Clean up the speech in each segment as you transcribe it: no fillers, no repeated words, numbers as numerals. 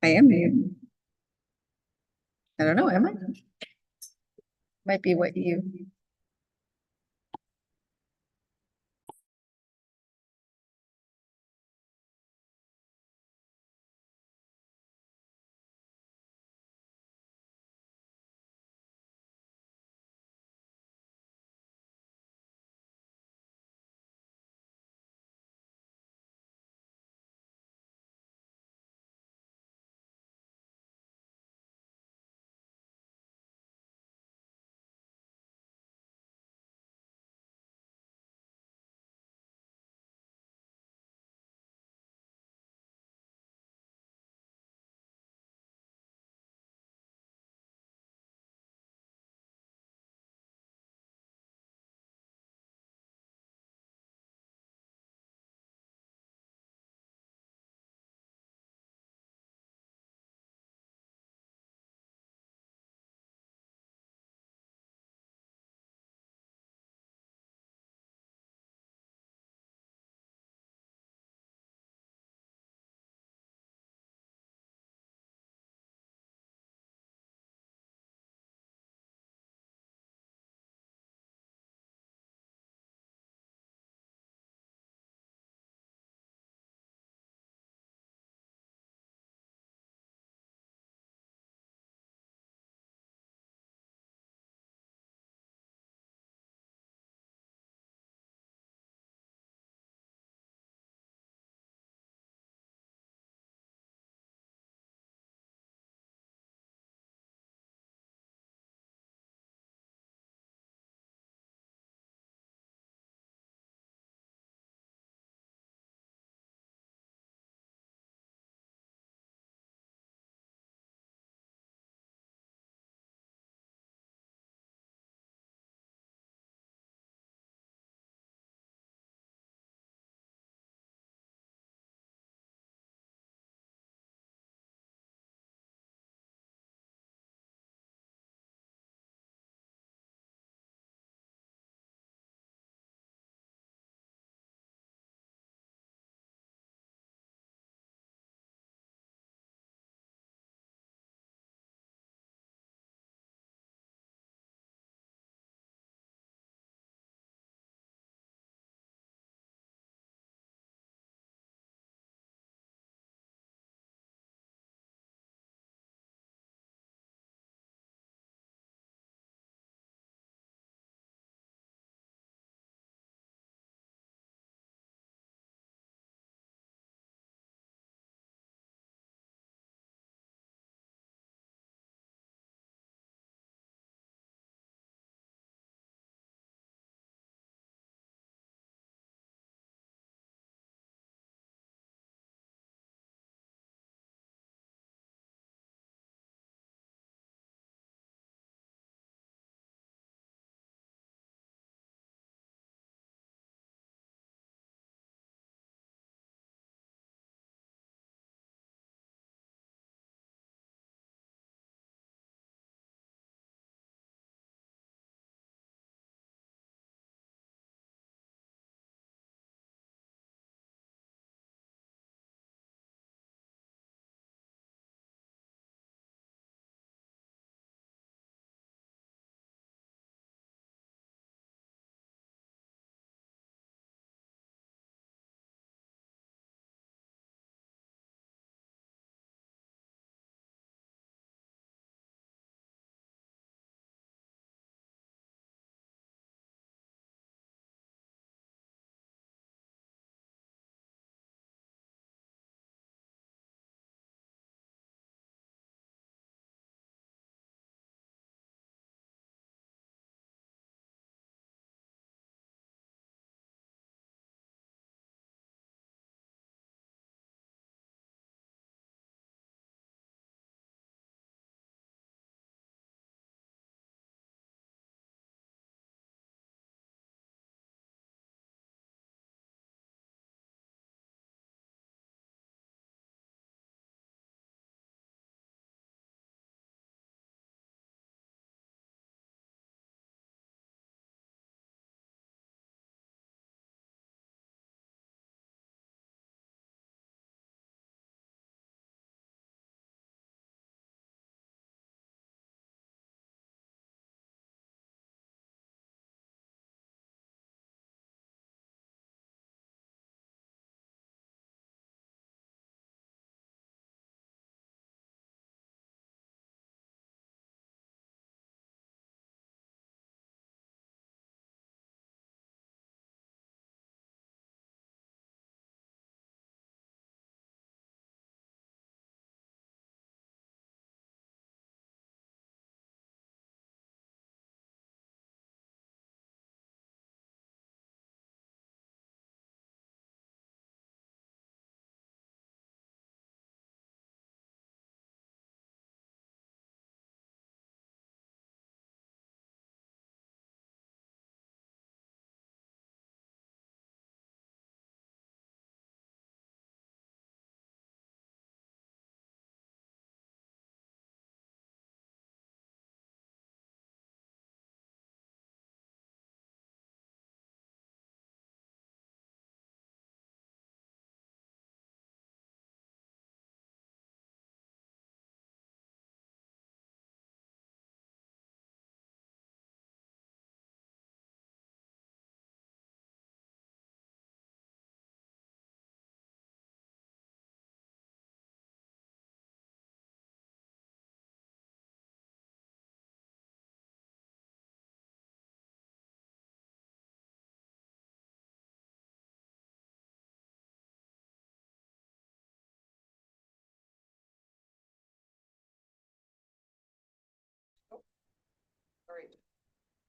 I am muted. I don't know, am I? Might be what you.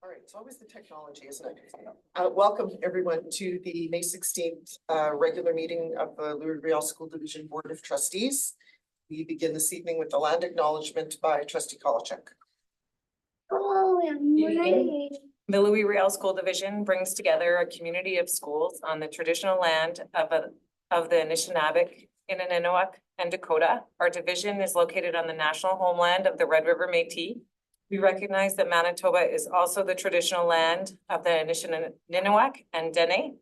All right, it's always the technology, isn't it? Welcome everyone to the May 16th regular meeting of the Louis Riel School Division Board of Trustees. We begin this evening with the land acknowledgement by Trustee Kolachek. The Louis Riel School Division brings together a community of schools on the traditional land of the Anishinaabeg, Inaninaowak, and Dakota. Our division is located on the national homeland of the Red River Métis. We recognize that Manitoba is also the traditional land of the Anishinaabe and Dene.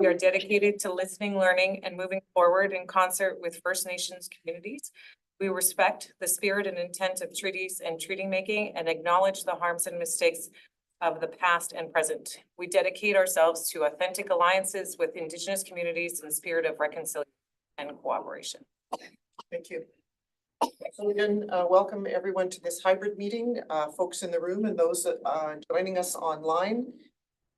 We are dedicated to listening, learning, and moving forward in concert with First Nations communities. We respect the spirit and intent of treaties and treaty making and acknowledge the harms and mistakes of the past and present. We dedicate ourselves to authentic alliances with Indigenous communities in the spirit of reconciliation and cooperation. Thank you. So again, welcome everyone to this hybrid meeting, folks in the room and those that are joining us online.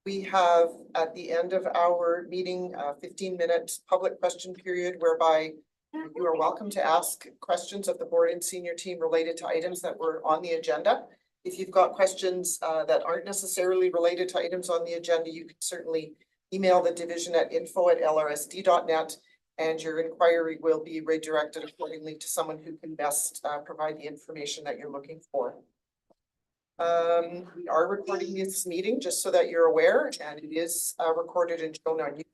We have at the end of our meeting, 15-minute public question period whereby you are welcome to ask questions of the board and senior team related to items that were on the agenda. If you've got questions that aren't necessarily related to items on the agenda, you can certainly email the division at info@lrsd.net. And your inquiry will be redirected accordingly to someone who can best provide the information that you're looking for. We are recording this meeting just so that you're aware, and it is recorded and shown on YouTube.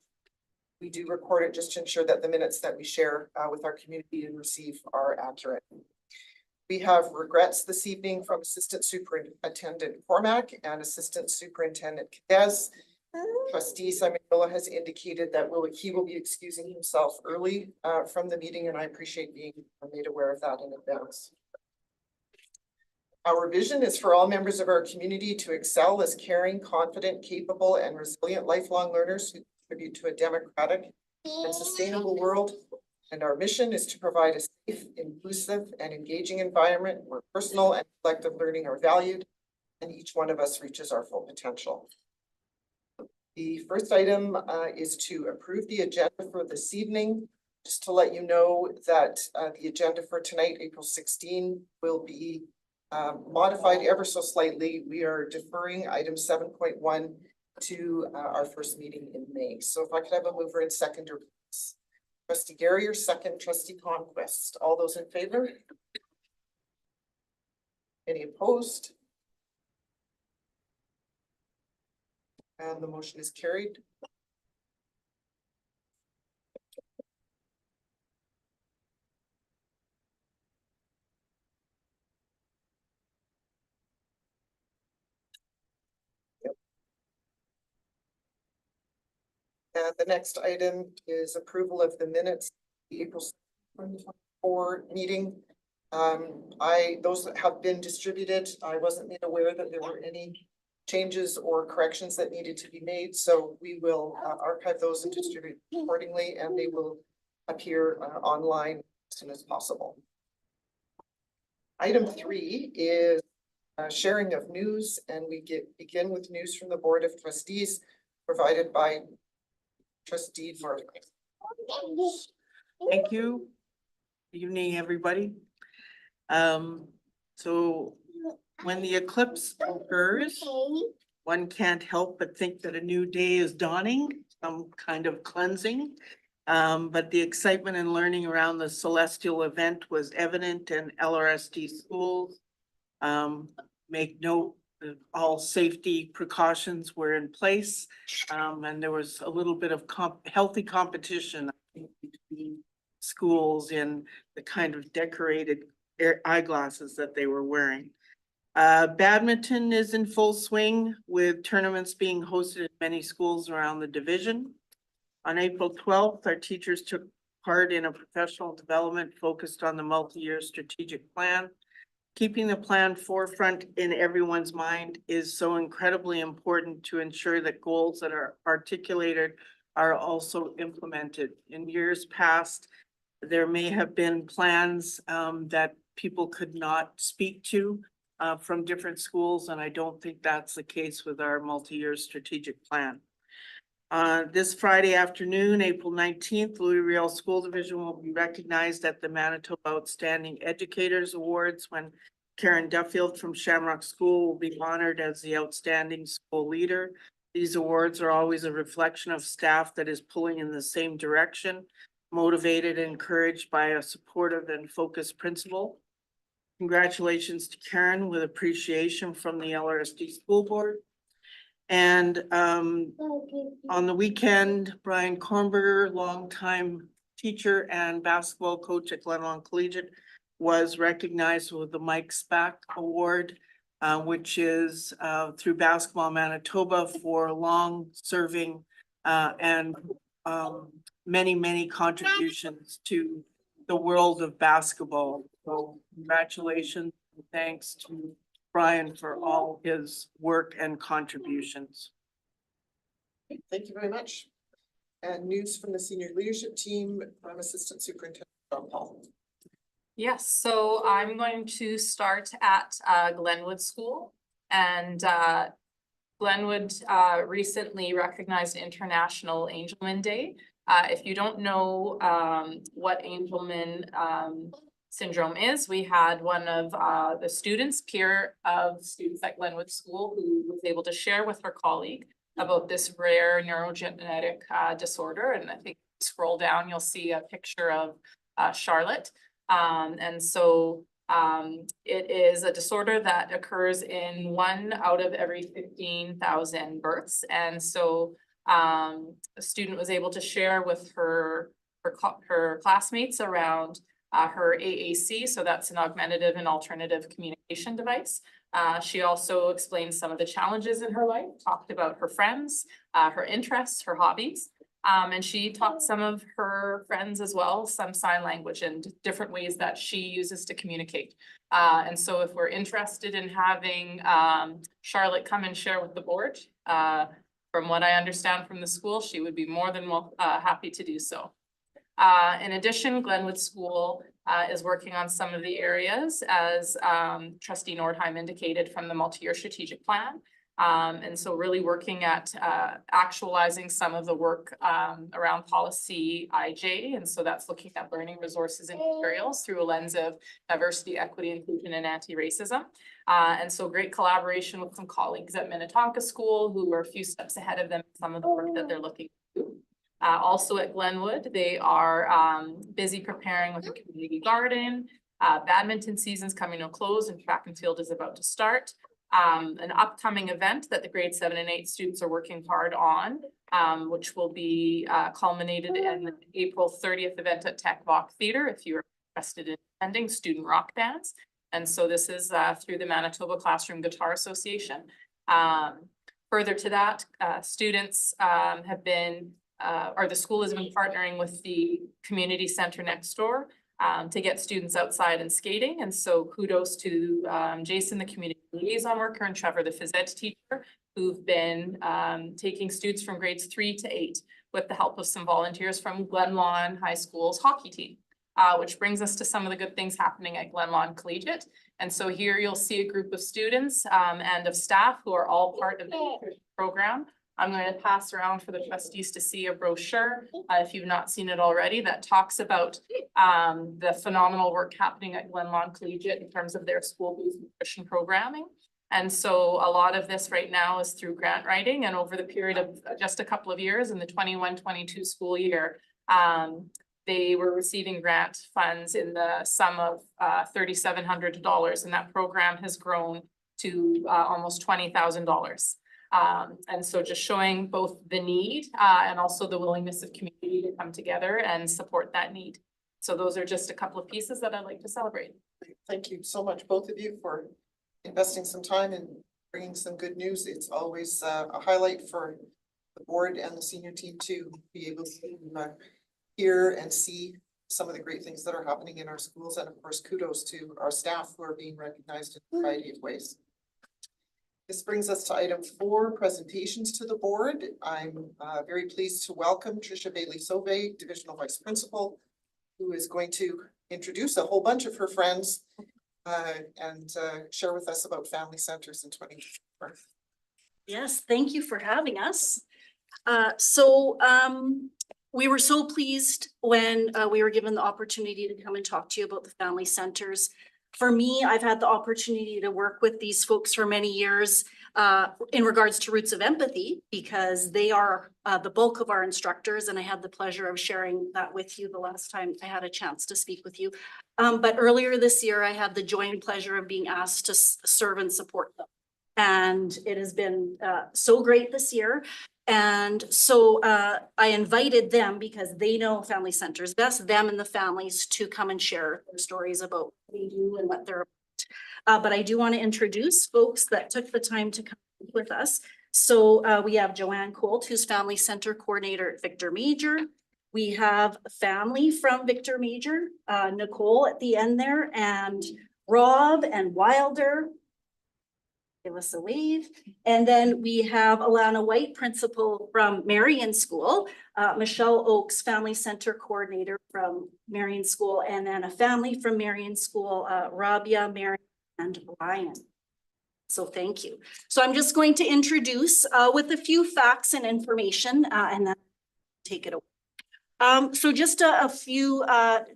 We do record it just to ensure that the minutes that we share with our community and receive are accurate. We have regrets this evening from Assistant Superintendent Cormack and Assistant Superintendent Cadez. Trustee Simon has indicated that he will be excusing himself early from the meeting, and I appreciate being made aware of that in advance. Our vision is for all members of our community to excel as caring, confident, capable, and resilient lifelong learners who contribute to a democratic and sustainable world. And our mission is to provide a safe, inclusive, and engaging environment where personal and collective learning are valued and each one of us reaches our full potential. The first item is to approve the agenda for this evening. Just to let you know that the agenda for tonight, April 16, will be modified ever so slightly. We are deferring item 7.1 to our first meeting in May. So if I could have a mover and seconder, please. Trustee Gary, your second, Trustee Conquest. All those in favor? Any opposed? And the motion is carried. And the next item is approval of the minutes, the April 2024 meeting. Those that have been distributed, I wasn't made aware that there were any changes or corrections that needed to be made. So we will archive those and distribute accordingly, and they will appear online as soon as possible. Item 3 is sharing of news, and we begin with news from the Board of Trustees provided by Trustee Martin. Thank you. Good evening, everybody. So when the eclipse occurs, one can't help but think that a new day is dawning, some kind of cleansing. But the excitement and learning around the celestial event was evident, and LRSD schools make note that all safety precautions were in place. And there was a little bit of healthy competition, I think, between schools in the kind of decorated eyeglasses that they were wearing. Badminton is in full swing with tournaments being hosted in many schools around the division. On April 12th, our teachers took part in a professional development focused on the multi-year strategic plan. Keeping the plan forefront in everyone's mind is so incredibly important to ensure that goals that are articulated are also implemented. In years past, there may have been plans that people could not speak to from different schools, and I don't think that's the case with our multi-year strategic plan. This Friday afternoon, April 19th, Louis Riel School Division will be recognized at the Manitoba Outstanding Educators Awards when Karen Duffield from Shamrock School will be honored as the outstanding school leader. These awards are always a reflection of staff that is pulling in the same direction, motivated and encouraged by a supportive and focused principal. Congratulations to Karen with appreciation from the LRSD School Board. And on the weekend, Brian Kornberger, longtime teacher and basketball coach at Glenlawn Collegiate, was recognized with the Mike Spack Award, which is through Basketball Manitoba for long-serving and many contributions to the world of basketball. So congratulations and thanks to Brian for all his work and contributions. Thank you very much. And news from the senior leadership team from Assistant Superintendent John Paul. Yes, so I'm going to start at Glenwood School, and Glenwood recently recognized International Angelman Day. If you don't know what Angelman syndrome is, we had one of the students, peer of students at Glenwood School, who was able to share with her colleague about this rare neurogenetic disorder. And I think scroll down, you'll see a picture of Charlotte. And so it is a disorder that occurs in 1 out of every 15,000 births. And so a student was able to share with her classmates around her AAC, so that's an augmentative and alternative communication device. She also explained some of the challenges in her life, talked about her friends, her interests, her hobbies. And she taught some of her friends as well, some sign language and different ways that she uses to communicate. And so if we're interested in having Charlotte come and share with the board, from what I understand from the school, she would be more than happy to do so. In addition, Glenwood School is working on some of the areas as Trustee Nordheim indicated from the multi-year strategic plan. And so really working at actualizing some of the work around policy IJ. And so that's looking at learning resources and materials through a lens of diversity, equity, inclusion, and anti-racism. And so great collaboration with some colleagues at Minnetonka School who are a few steps ahead of them in some of the work that they're looking to do. Also at Glenwood, they are busy preparing with a community garden. Badminton season's coming to a close and track and field is about to start. An upcoming event that the grade 7 and 8 students are working hard on, which will be culminated in the April 30th event at Tech Voc Theatre if you're interested in attending, student rock bands. And so this is through the Manitoba Classroom Guitar Association. Further to that, students have been or the school has been partnering with the community center next door to get students outside and skating. And so kudos to Jason, the community liaison worker, and Trevor, the phys ed teacher, who've been taking students from grades 3 to 8 with the help of some volunteers from Glenlawn High School's hockey team, which brings us to some of the good things happening at Glenlawn Collegiate. And so here you'll see a group of students and of staff who are all part of the program. I'm going to pass around for the trustees to see a brochure, if you've not seen it already, that talks about the phenomenal work happening at Glenlawn Collegiate in terms of their school-based nutrition programming. And so a lot of this right now is through grant writing, and over the period of just a couple of years in the 21-22 school year, they were receiving grant funds in the sum of $3,700, and that program has grown to almost $20,000. And so just showing both the need and also the willingness of community to come together and support that need. So those are just a couple of pieces that I'd like to celebrate. Thank you so much, both of you, for investing some time and bringing some good news. It's always a highlight for the board and the senior team to be able to hear and see some of the great things that are happening in our schools. And of course, kudos to our staff who are being recognized in a variety of ways. This brings us to item 4, presentations to the board. I'm very pleased to welcome Trisha Bailey-Sauvé, Divisional Vice Principal, who is going to introduce a whole bunch of her friends and share with us about family centers in 2024. Yes, thank you for having us. We were so pleased when we were given the opportunity to come and talk to you about the family centers. For me, I've had the opportunity to work with these folks for many years in regards to Roots of Empathy, because they are the bulk of our instructors, and I had the pleasure of sharing that with you the last time I had a chance to speak with you. But earlier this year, I had the joy and pleasure of being asked to serve and support them. And it has been so great this year. And so I invited them, because they know family centers best, them and the families, to come and share their stories about what they do and what they're about. But I do want to introduce folks that took the time to come with us. So we have Joanne Colt, who's Family Center Coordinator at Victor Major. We have family from Victor Major, Nicole at the end there, and Rob and Wilder. Give us a wave. And then we have Alana White, principal from Marion School, Michelle Oakes, Family Center Coordinator from Marion School, and then a family from Marion School, Rabia, Marion, and Ryan. So thank you. So I'm just going to introduce with a few facts and information, and then take it away. So just a few, a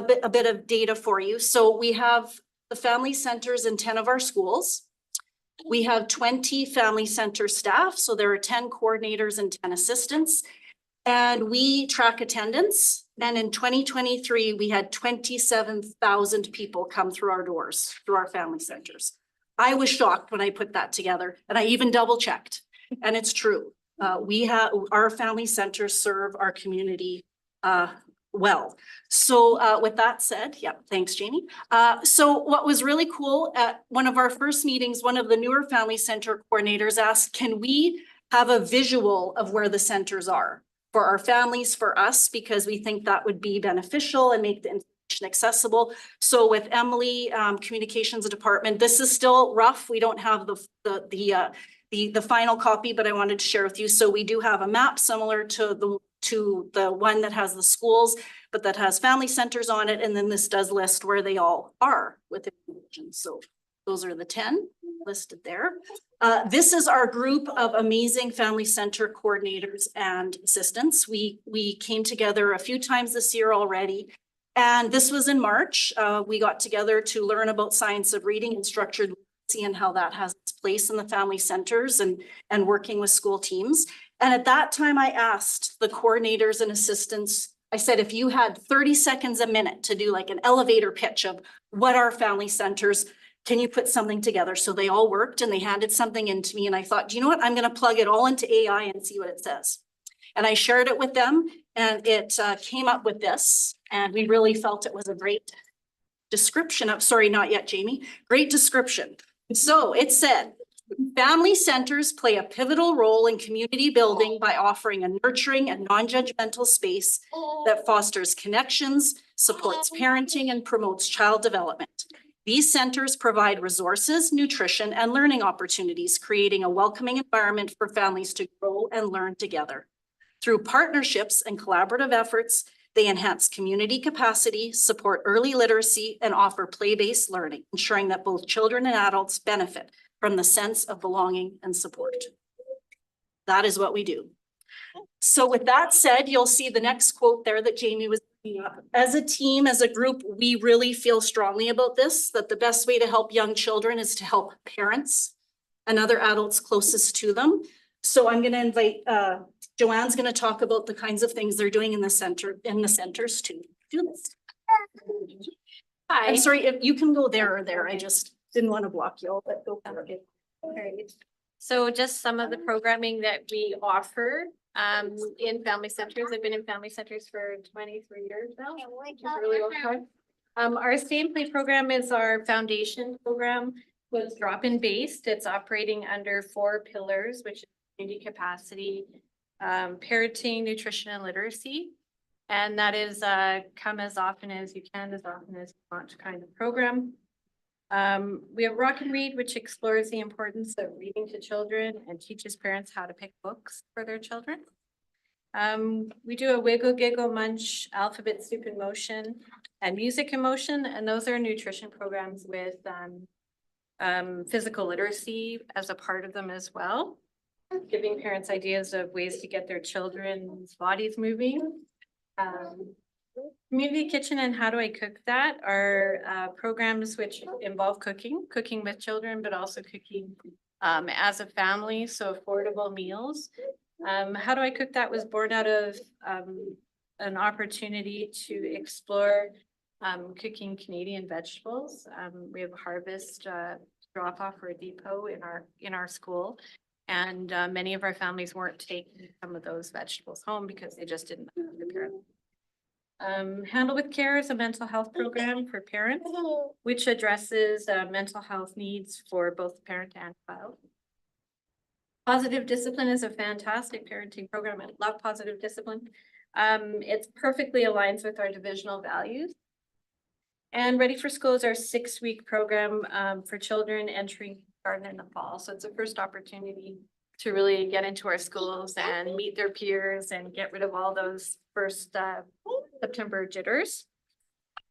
bit of data for you. So we have the family centers in 10 of our schools. We have 20 family center staff, so there are 10 coordinators and 10 assistants. And we track attendance. And in 2023, we had 27,000 people come through our doors, through our family centers. I was shocked when I put that together, and I even double checked, and it's true. Our family centers serve our community well. So with that said, yeah, thanks, Jamie. So what was really cool at one of our first meetings, one of the newer family center coordinators asked, can we have a visual of where the centers are for our families, for us, because we think that would be beneficial and make the information accessible. So with Emily, communications department, this is still rough. We don't have the final copy, but I wanted to share with you. So we do have a map similar to the one that has the schools, but that has family centers on it. And then this does list where they all are within the region. So those are the 10 listed there. This is our group of amazing family center coordinators and assistants. We came together a few times this year already. And this was in March. We got together to learn about science of reading and structured literacy and how that has its place in the family centers and working with school teams. And at that time, I asked the coordinators and assistants, I said, if you had 30 seconds a minute to do like an elevator pitch of what are family centers, can you put something together? So they all worked and they handed something in to me. And I thought, do you know what? I'm going to plug it all into AI and see what it says. And I shared it with them, and it came up with this. And we really felt it was a great description of, sorry, not yet, Jamie, great description. So it said, family centers play a pivotal role in community building by offering a nurturing and non-judgmental space that fosters connections, supports parenting, and promotes child development. These centers provide resources, nutrition, and learning opportunities, creating a welcoming environment for families to grow and learn together. Through partnerships and collaborative efforts, they enhance community capacity, support early literacy, and offer play-based learning, ensuring that both children and adults benefit from the sense of belonging and support. That is what we do. So with that said, you'll see the next quote there that Jamie was bringing up. As a team, as a group, we really feel strongly about this, that the best way to help young children is to help parents and other adults closest to them. So I'm going to invite, Joanne's going to talk about the kinds of things they're doing in the centers to do this. Hi. I'm sorry, if you can go there or there. I just didn't want to block you all, but go for it. Alright. So just some of the programming that we offer in family centers. I've been in family centers for 23 years now. Which is a really long time. Our Stay and Play program is our foundation program. Was drop-in based. It's operating under 4 pillars, which is community capacity, parenting, nutrition, and literacy. And that is come as often as you can, as often as you want kind of program. We have Rock and Read, which explores the importance of reading to children and teaches parents how to pick books for their children. We do a Wiggle, Giggle, Munch, Alphabet Soup in Motion, and Music in Motion, and those are nutrition programs with physical literacy as a part of them as well. Giving parents ideas of ways to get their children's bodies moving. Community kitchen and how do I cook that are programs which involve cooking with children, but also cooking as a family, so affordable meals. How do I cook that was born out of an opportunity to explore cooking Canadian vegetables. We have a harvest drop off or a depot in our school. And many of our families weren't taking some of those vegetables home because they just didn't know how to prepare them. Handle with Care is a mental health program for parents, which addresses mental health needs for both parent and child. Positive Discipline is a fantastic parenting program. I love Positive Discipline. It's perfectly aligns with our divisional values. And Ready for School is our 6-week program for children entering kindergarten in the fall. So it's a first opportunity to really get into our schools and meet their peers and get rid of all those first September jitters.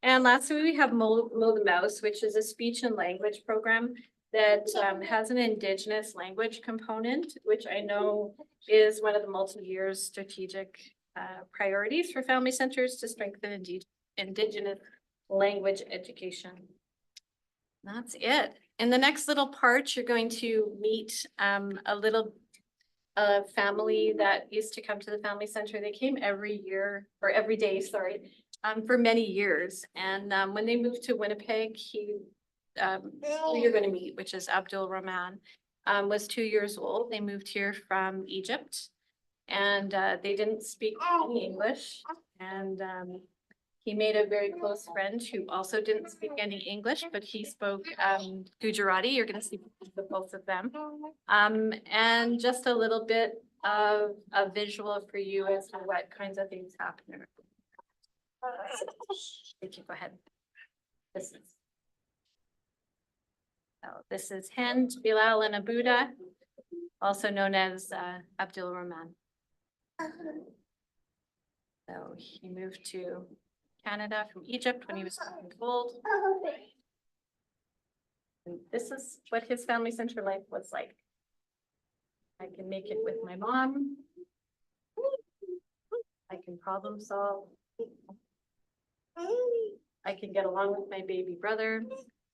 And lastly, we have Mo the Mouse, which is a speech and language program that has an Indigenous language component, which I know is one of the multi-year strategic priorities for family centers to strengthen Indigenous language education. That's it. In the next little part, you're going to meet a little family that used to come to the family center. They came every year or every day, sorry, for many years. And when they moved to Winnipeg, who you're going to meet, which is Abdul Rahman, was 2 years old. They moved here from Egypt and they didn't speak any English. And he made a very close friend who also didn't speak any English, but he spoke Gujarati. You're going to see the both of them. And just a little bit of a visual for you as to what kinds of things happen. Thank you. Go ahead. This is Hind, Bilal, and Abuda, also known as Abdul Rahman. So he moved to Canada from Egypt when he was 7 years old. And this is what his family center life was like. I can make it with my mom. I can problem solve. I can get along with my baby brother.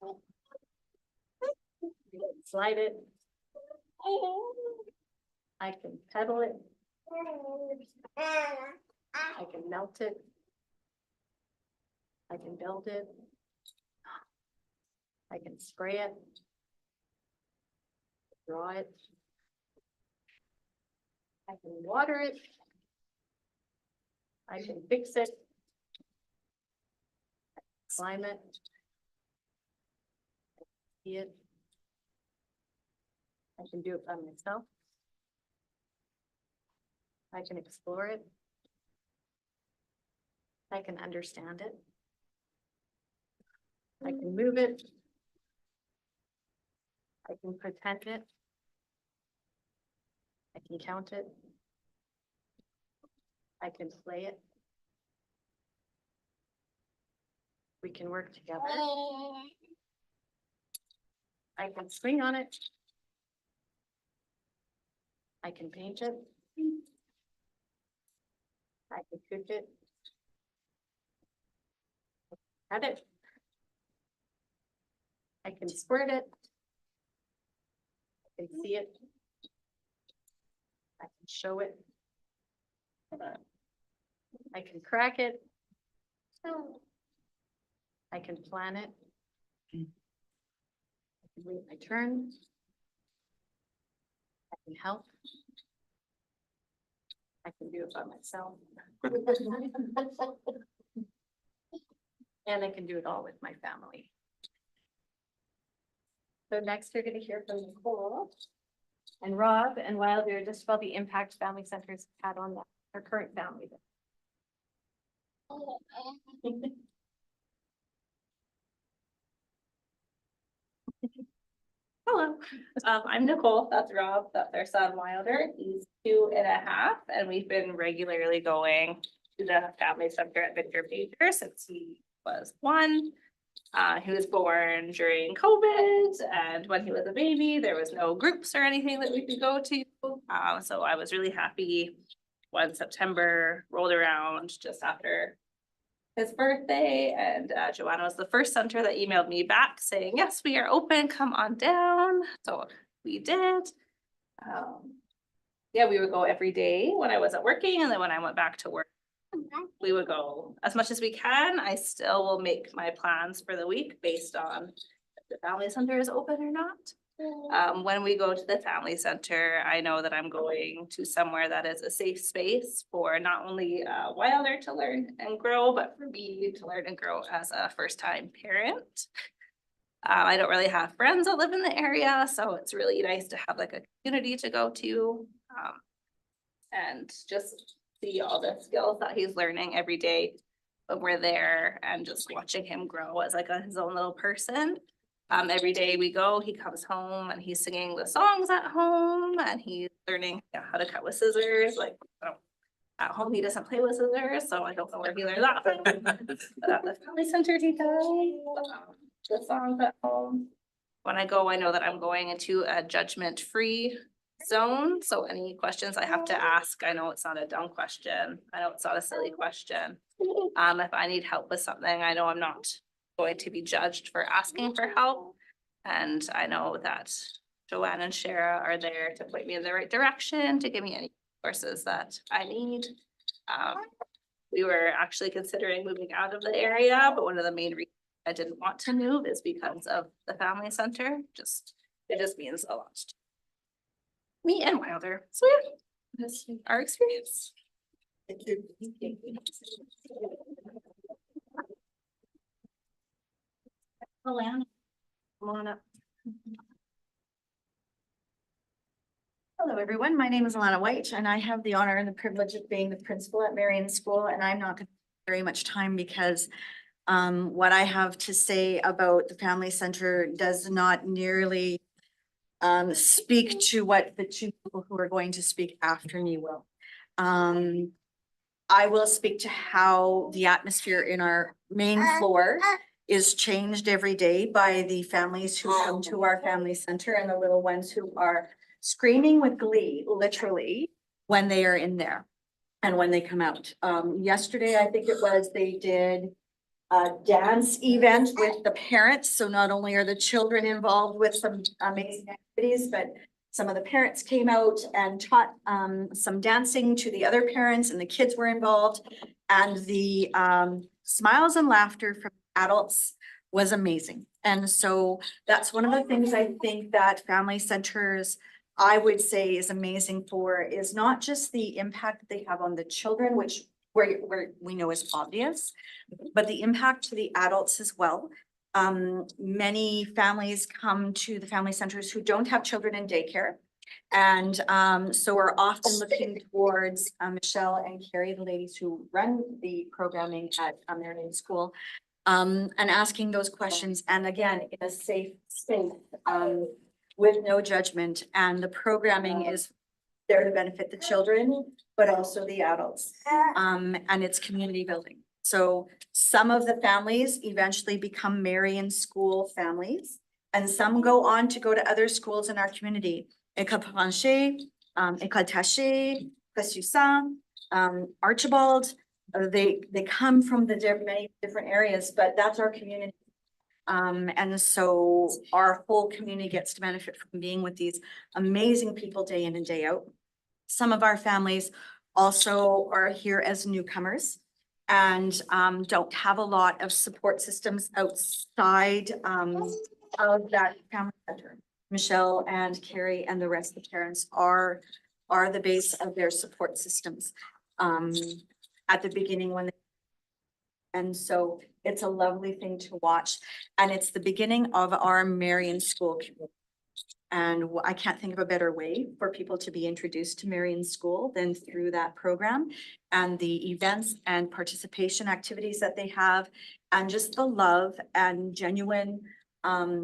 I can slide it. I can pedal it. I can melt it. I can build it. I can spray it. Draw it. I can water it. I can fix it. Climb it. See it. I can do it by myself. I can explore it. I can understand it. I can move it. I can pretend it. I can count it. I can play it. We can work together. I can swing on it. I can paint it. I can cook it. Cut it. I can squirt it. I can see it. I can show it. I can crack it. I can plan it. I can wait my turn. I can help. I can do it by myself. And I can do it all with my family. So next you're going to hear from Nicole and Rob and Wilder just about the impact family centers had on their current family. Hello, I'm Nicole, that's Rob, that's our son Wilder, he's 2.5, and we've been regularly going to the family center at Victor Pager since he was 1. He was born during COVID, and when he was a baby, there was no groups or anything that we could go to. So I was really happy when September rolled around just after his birthday, and Joanna was the first center that emailed me back saying, yes, we are open, come on down. So we did. Yeah, we would go every day when I wasn't working, and then when I went back to work, we would go as much as we can. I still will make my plans for the week based on if the family center is open or not. When we go to the family center, I know that I'm going to somewhere that is a safe space for not only Wilder to learn and grow, but for me to learn and grow as a first-time parent. I don't really have friends that live in the area, so it's really nice to have like a community to go to. And just see all the skills that he's learning every day when we're there, and just watching him grow as like his own little person. Every day we go, he comes home and he's singing the songs at home, and he's learning how to cut with scissors. Like, at home, he doesn't play with scissors, so I don't know where he learned that from. But at the family center, he does the songs at home. When I go, I know that I'm going into a judgment-free zone, so any questions I have to ask, I know it's not a dumb question. I know it's not a silly question. If I need help with something, I know I'm not going to be judged for asking for help. And I know that Joanne and Shara are there to point me in the right direction, to give me any resources that I need. We were actually considering moving out of the area, but one of the main reasons I didn't want to move is because of the family center. It just means a lot to me and Wilder. So yeah, that's our experience. Thank you. Alana. Come on up. Hello, everyone. My name is Alana White, and I have the honor and the privilege of being the principal at Marion School, and I'm not going to take very much time because what I have to say about the family center does not nearly speak to what the two people who are going to speak after me will. I will speak to how the atmosphere in our main floor is changed every day by the families who come to our family center and the little ones who are screaming with glee, literally, when they are in there and when they come out. Yesterday, I think it was, they did a dance event with the parents. So not only are the children involved with some amazing activities, but some of the parents came out and taught some dancing to the other parents, and the kids were involved. And the smiles and laughter from adults was amazing. And so that's one of the things I think that family centers, I would say, is amazing for, is not just the impact that they have on the children, which we know is obvious, but the impact to the adults as well. Many families come to the family centers who don't have children in daycare. And so we're often looking towards Michelle and Carrie, the ladies who run the programming at Marion School, and asking those questions. And again, in a safe space, with no judgment. And the programming is there to benefit the children, but also the adults. And it's community building. So some of the families eventually become Marion School families, and some go on to go to other schools in our community. École Plancher, École Taché, Pressusan, Archibald. They come from the many different areas, but that's our community. And so our whole community gets to benefit from being with these amazing people day in and day out. Some of our families also are here as newcomers and don't have a lot of support systems outside of that family center. Michelle and Carrie and the rest of the parents are the base of their support systems at the beginning when and so it's a lovely thing to watch. And it's the beginning of our Marion School community. And I can't think of a better way for people to be introduced to Marion School than through that program and the events and participation activities that they have, and just the love and genuine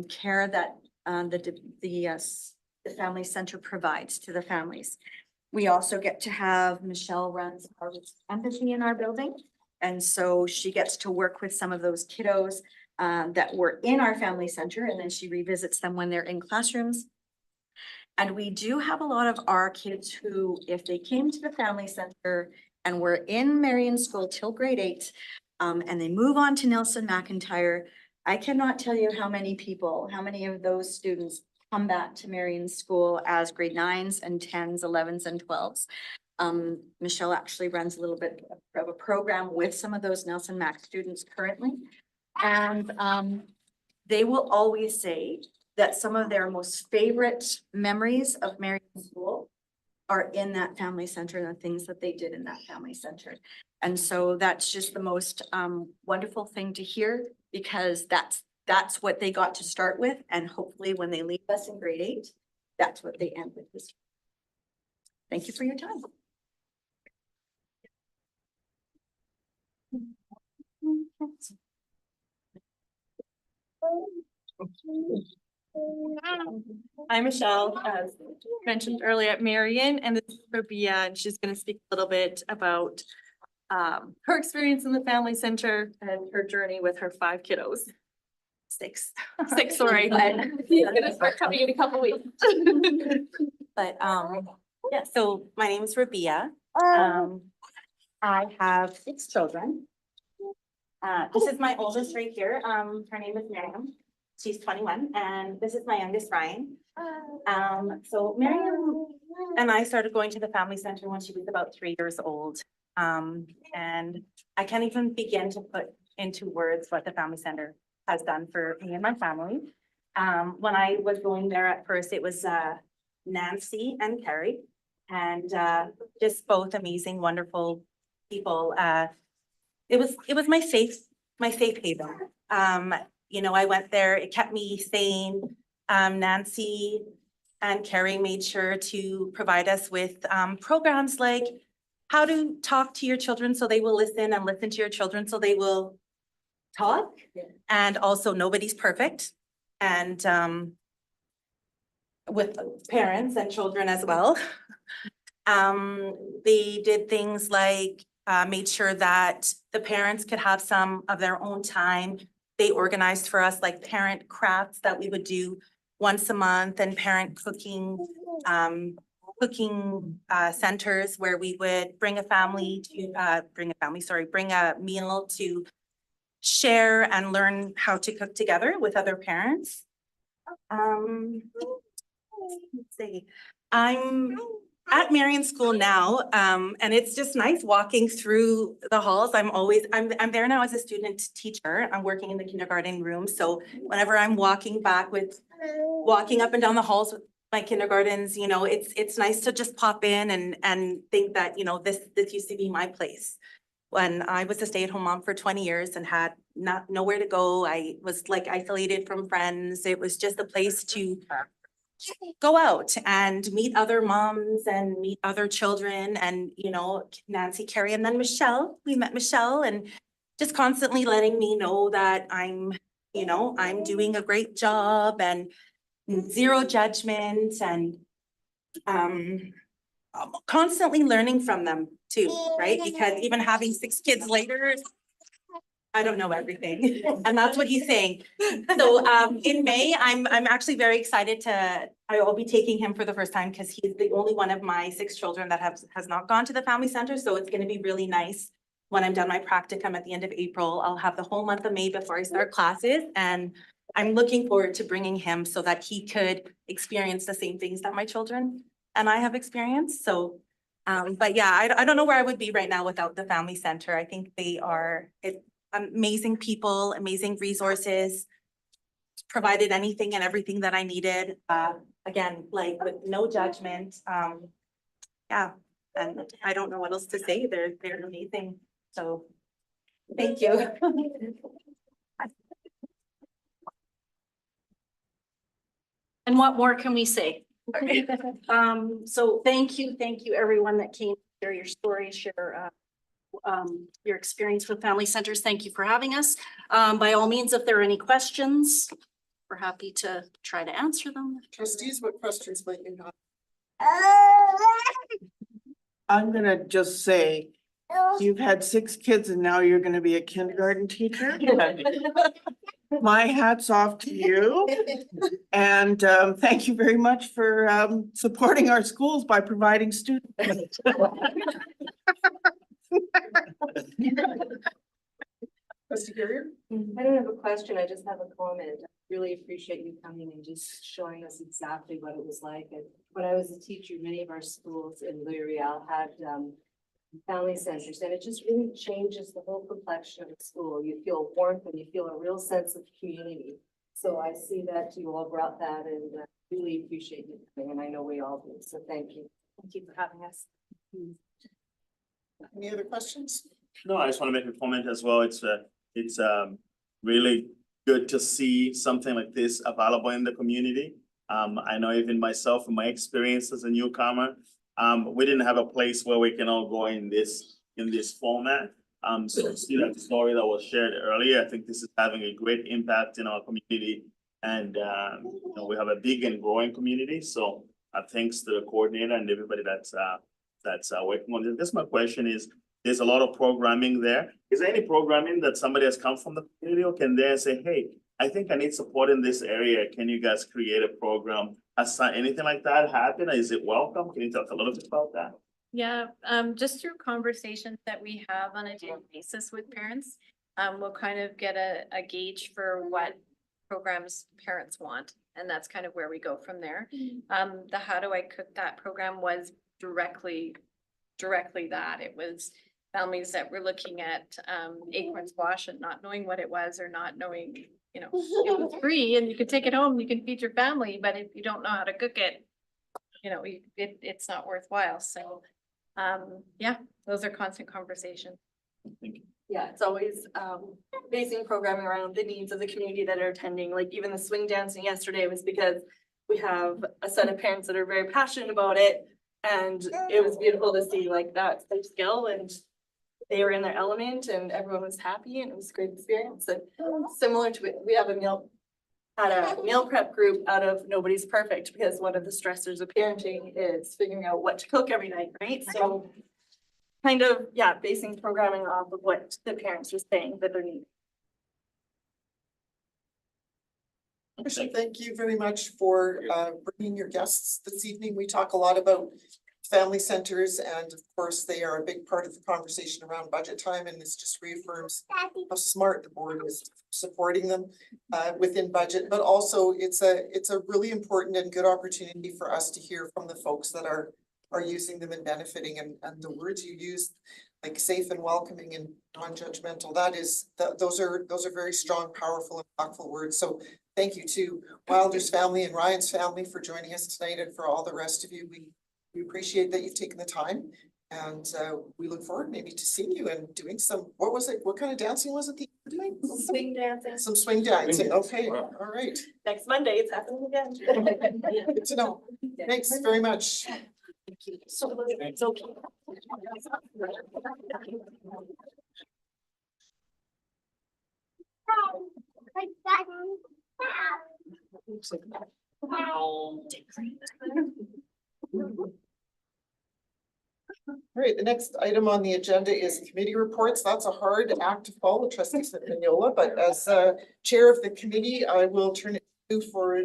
care that the family center provides to the families. We also get to have Michelle runs our empathy in our building. And so she gets to work with some of those kiddos that were in our family center, and then she revisits them when they're in classrooms. And we do have a lot of our kids who, if they came to the family center and were in Marion School till grade 8, and they move on to Nelson McIntyre. I cannot tell you how many people, how many of those students come back to Marion School as grade 9s and 10s, 11s and 12s. Michelle actually runs a little bit of a program with some of those Nelson Mac students currently. And they will always say that some of their most favorite memories of Marion School are in that family center and the things that they did in that family center. And so that's just the most wonderful thing to hear, because that's what they got to start with. And hopefully when they leave us in grade 8, that's what they end with this. Thank you for your time. Hi, Michelle, as mentioned earlier at Marion, and this is Rabia, and she's gonna speak a little bit about her experience in the family center and her journey with her 5 kiddos. 6, sorry. He's gonna start coming in a couple weeks. But yeah, so my name is Rabia. I have 6 children. This is my oldest right here. Her name is Miriam. She's 21, and this is my youngest, Ryan. So Miriam and I started going to the family center when she was about 3 years old. And I can't even begin to put into words what the family center has done for me and my family. When I was going there at first, it was Nancy and Carrie, and just both amazing, wonderful people. It was my safe haven. You know, I went there, it kept me sane. Nancy and Carrie made sure to provide us with programs like how to talk to your children so they will listen, and listen to your children so they will talk. And also, nobody's perfect. And with parents and children as well. They did things like made sure that the parents could have some of their own time. They organized for us like parent crafts that we would do once a month, and parent cooking centers where we would bring a meal to share and learn how to cook together with other parents. Let's see, I'm at Marion School now, and it's just nice walking through the halls. I'm there now as a student teacher. I'm working in the kindergarten room. So whenever I'm walking up and down the halls with my kindergartens, you know, it's nice to just pop in and think that, you know, this used to be my place. When I was a stay-at-home mom for 20 years and had nowhere to go, I was like isolated from friends. It was just a place to go out and meet other moms and meet other children, and, you know, Nancy, Carrie, and then Michelle. We met Michelle, and just constantly letting me know that I'm doing a great job, and zero judgment, and constantly learning from them too, right? Because even having 6 kids later, I don't know everything, and that's what he's saying. So in May, I'm actually very excited I will be taking him for the first time, because he's the only one of my 6 children that has not gone to the family center. So it's going to be really nice when I'm done my practicum at the end of April. I'll have the whole month of May before I start classes, and I'm looking forward to bringing him so that he could experience the same things that my children and I have experienced. So but yeah, I don't know where I would be right now without the family center. I think they are amazing people, amazing resources, provided anything and everything that I needed. Again, like with no judgment. Yeah, and I don't know what else to say. They're amazing. So thank you. And what more can we say? So thank you everyone that came to share your story, share your experience with family centers. Thank you for having us. By all means, if there are any questions, we're happy to try to answer them. Trustees, what questions might you have? I'm gonna just say, you've had 6 kids and now you're gonna be a kindergarten teacher. My hat's off to you. And thank you very much for supporting our schools by providing students. Trustee Carrier? I don't have a question, I just have a comment. I really appreciate you coming and just showing us exactly what it was like. And when I was a teacher, many of our schools in Louis Riel had family centers, and it just really changes the whole complexion of the school. You feel warmth and you feel a real sense of community. So I see that you all brought that, and really appreciate you coming, and I know we all do, so thank you. Thank you for having us. Any other questions? No, I just want to make a comment as well. It's really good to see something like this available in the community. I know even myself, from my experience as a newcomer, we didn't have a place where we can all go in this format. So to see that story that was shared earlier, I think this is having a great impact in our community. And you know, we have a big and growing community, so thanks to the coordinator and everybody that's working on this. I guess my question is, there's a lot of programming there. Is there any programming that somebody has come from the community or can there say, hey, I think I need support in this area. Can you guys create a program? Has anything like that happened? Is it welcome? Can you talk a little bit about that? Yeah, just through conversations that we have on a daily basis with parents, we'll kind of get a gauge for what programs parents want. And that's kind of where we go from there. The How Do I Cook That program was directly that. It was families that were looking at acorn squash and not knowing what it was, or not knowing, you know, it was free and you can take it home, you can feed your family, but if you don't know how to cook it, you know, it's not worthwhile. So, yeah, those are constant conversations. Yeah, it's always basing programming around the needs of the community that are attending. Like even the swing dancing yesterday was because we have a set of parents that are very passionate about it. And it was beautiful to see like that type skill, and they were in their element and everyone was happy, and it was a great experience. And similar to it, we have a meal prep group out of Nobody's Perfect, because one of the stressors of parenting is figuring out what to cook every night, right? So kind of, yeah, basing programming off of what the parents are saying that they're needing. Tricia, thank you very much for bringing your guests this evening. We talk a lot about family centers, and of course, they are a big part of the conversation around budget time, and this just reaffirms how smart the board is supporting them within budget. But also, it's a really important and good opportunity for us to hear from the folks that are using them and benefiting, and the words you used, like safe and welcoming and non-judgmental, those are very strong, powerful, impactful words. So thank you to Wilder's family and Ryan's family for joining us tonight, and for all the rest of you. We appreciate that you've taken the time, and we look forward maybe to seeing you and doing some, what was it? What kind of dancing was it that you were doing? Swing dancing. Some swing dancing. Okay, all right. Next Monday, it's happening again. Good to know. Thanks very much. It's okay. All right, the next item on the agenda is committee reports. That's a hard act to follow, Trustee Mignola, but as chair of the committee, I will turn it to you for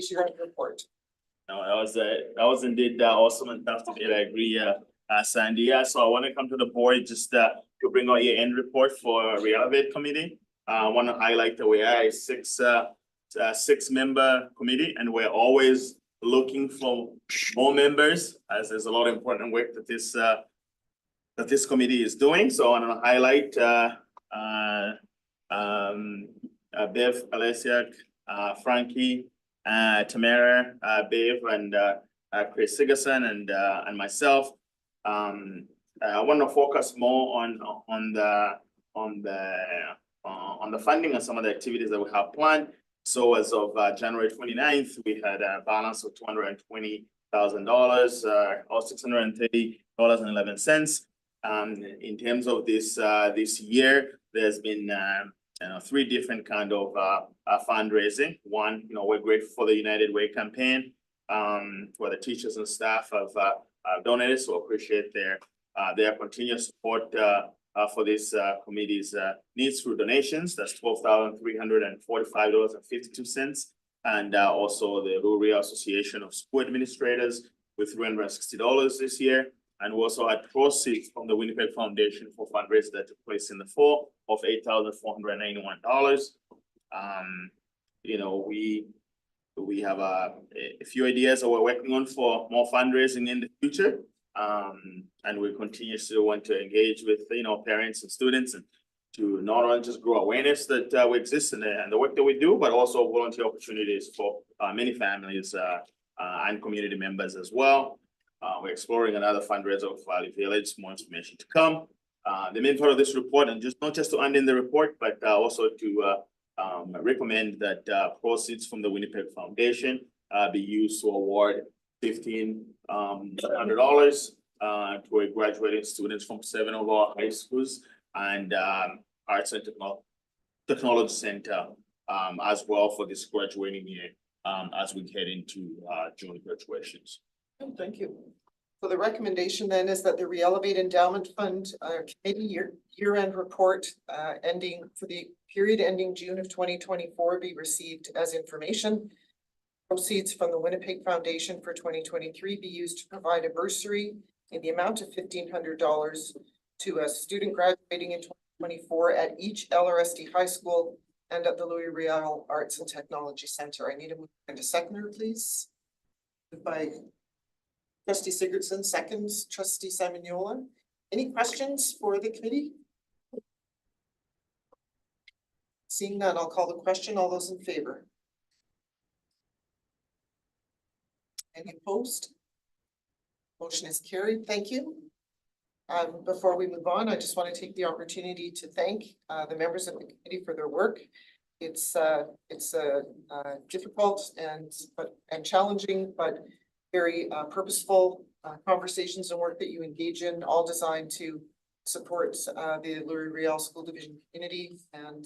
your report. No, that was indeed awesome and tough to get. I agree, Sandy. Yeah, so I want to come to the board just to bring out your end report for Reelevate Committee. I want to highlight that we are a six-member committee, and we're always looking for more members, as there's a lot of important work that this committee is doing. So I want to highlight Bev, Alessiak, Frankie, Tamara, Bev, and Chris Sigerson, and myself. I want to focus more on the funding and some of the activities that we have planned. So as of January 29th, we had a balance of $220,000 or $630.11. In terms of this year, there's been 3 different kind of fundraising. One, we're grateful for the United Way campaign, where the teachers and staff have donated, so appreciate their continued support for this committee's needs through donations. That's $12,345.52. And also the Rural Association of School Administrators with $360 this year. And we also had proceeds from the Winnipeg Foundation for fundraising that took place in the fall of $8,491. You know, we have a few ideas that we're working on for more fundraising in the future. And we continue to want to engage with, you know, parents and students and to not only just grow awareness that we exist in the work that we do, but also volunteer opportunities for many families and community members as well. We're exploring another fundraiser of Valley Village, more information to come. The main part of this report, and just not just to end in the report, but also to recommend that proceeds from the Winnipeg Foundation be used to award $1,500 to a graduating students from 7 of our high schools and Arts and Technology Center as well for this graduating year as we head into June graduations. Thank you. So the recommendation then is that the Re-Elevate Endowment Fund Committee year-end report ending for the period ending June of 2024 be received as information. Proceeds from the Winnipeg Foundation for 2023 be used to provide a bursary in the amount of $1,500 to a student graduating in 2024 at each LRSD high school and at the Louis Riel Arts and Technology Center. I need a move and a seconder, please. Moved by Trustee Sigurdsson, seconds, Trustee Simoniola. Any questions for the committee? Seeing none, I'll call the question. All those in favor? Any opposed? Motion is carried. Thank you. Before we move on, I just want to take the opportunity to thank the members of the committee for their work. It's difficult and challenging, but very purposeful conversations and work that you engage in, all designed to support the Louis Riel School Division community. And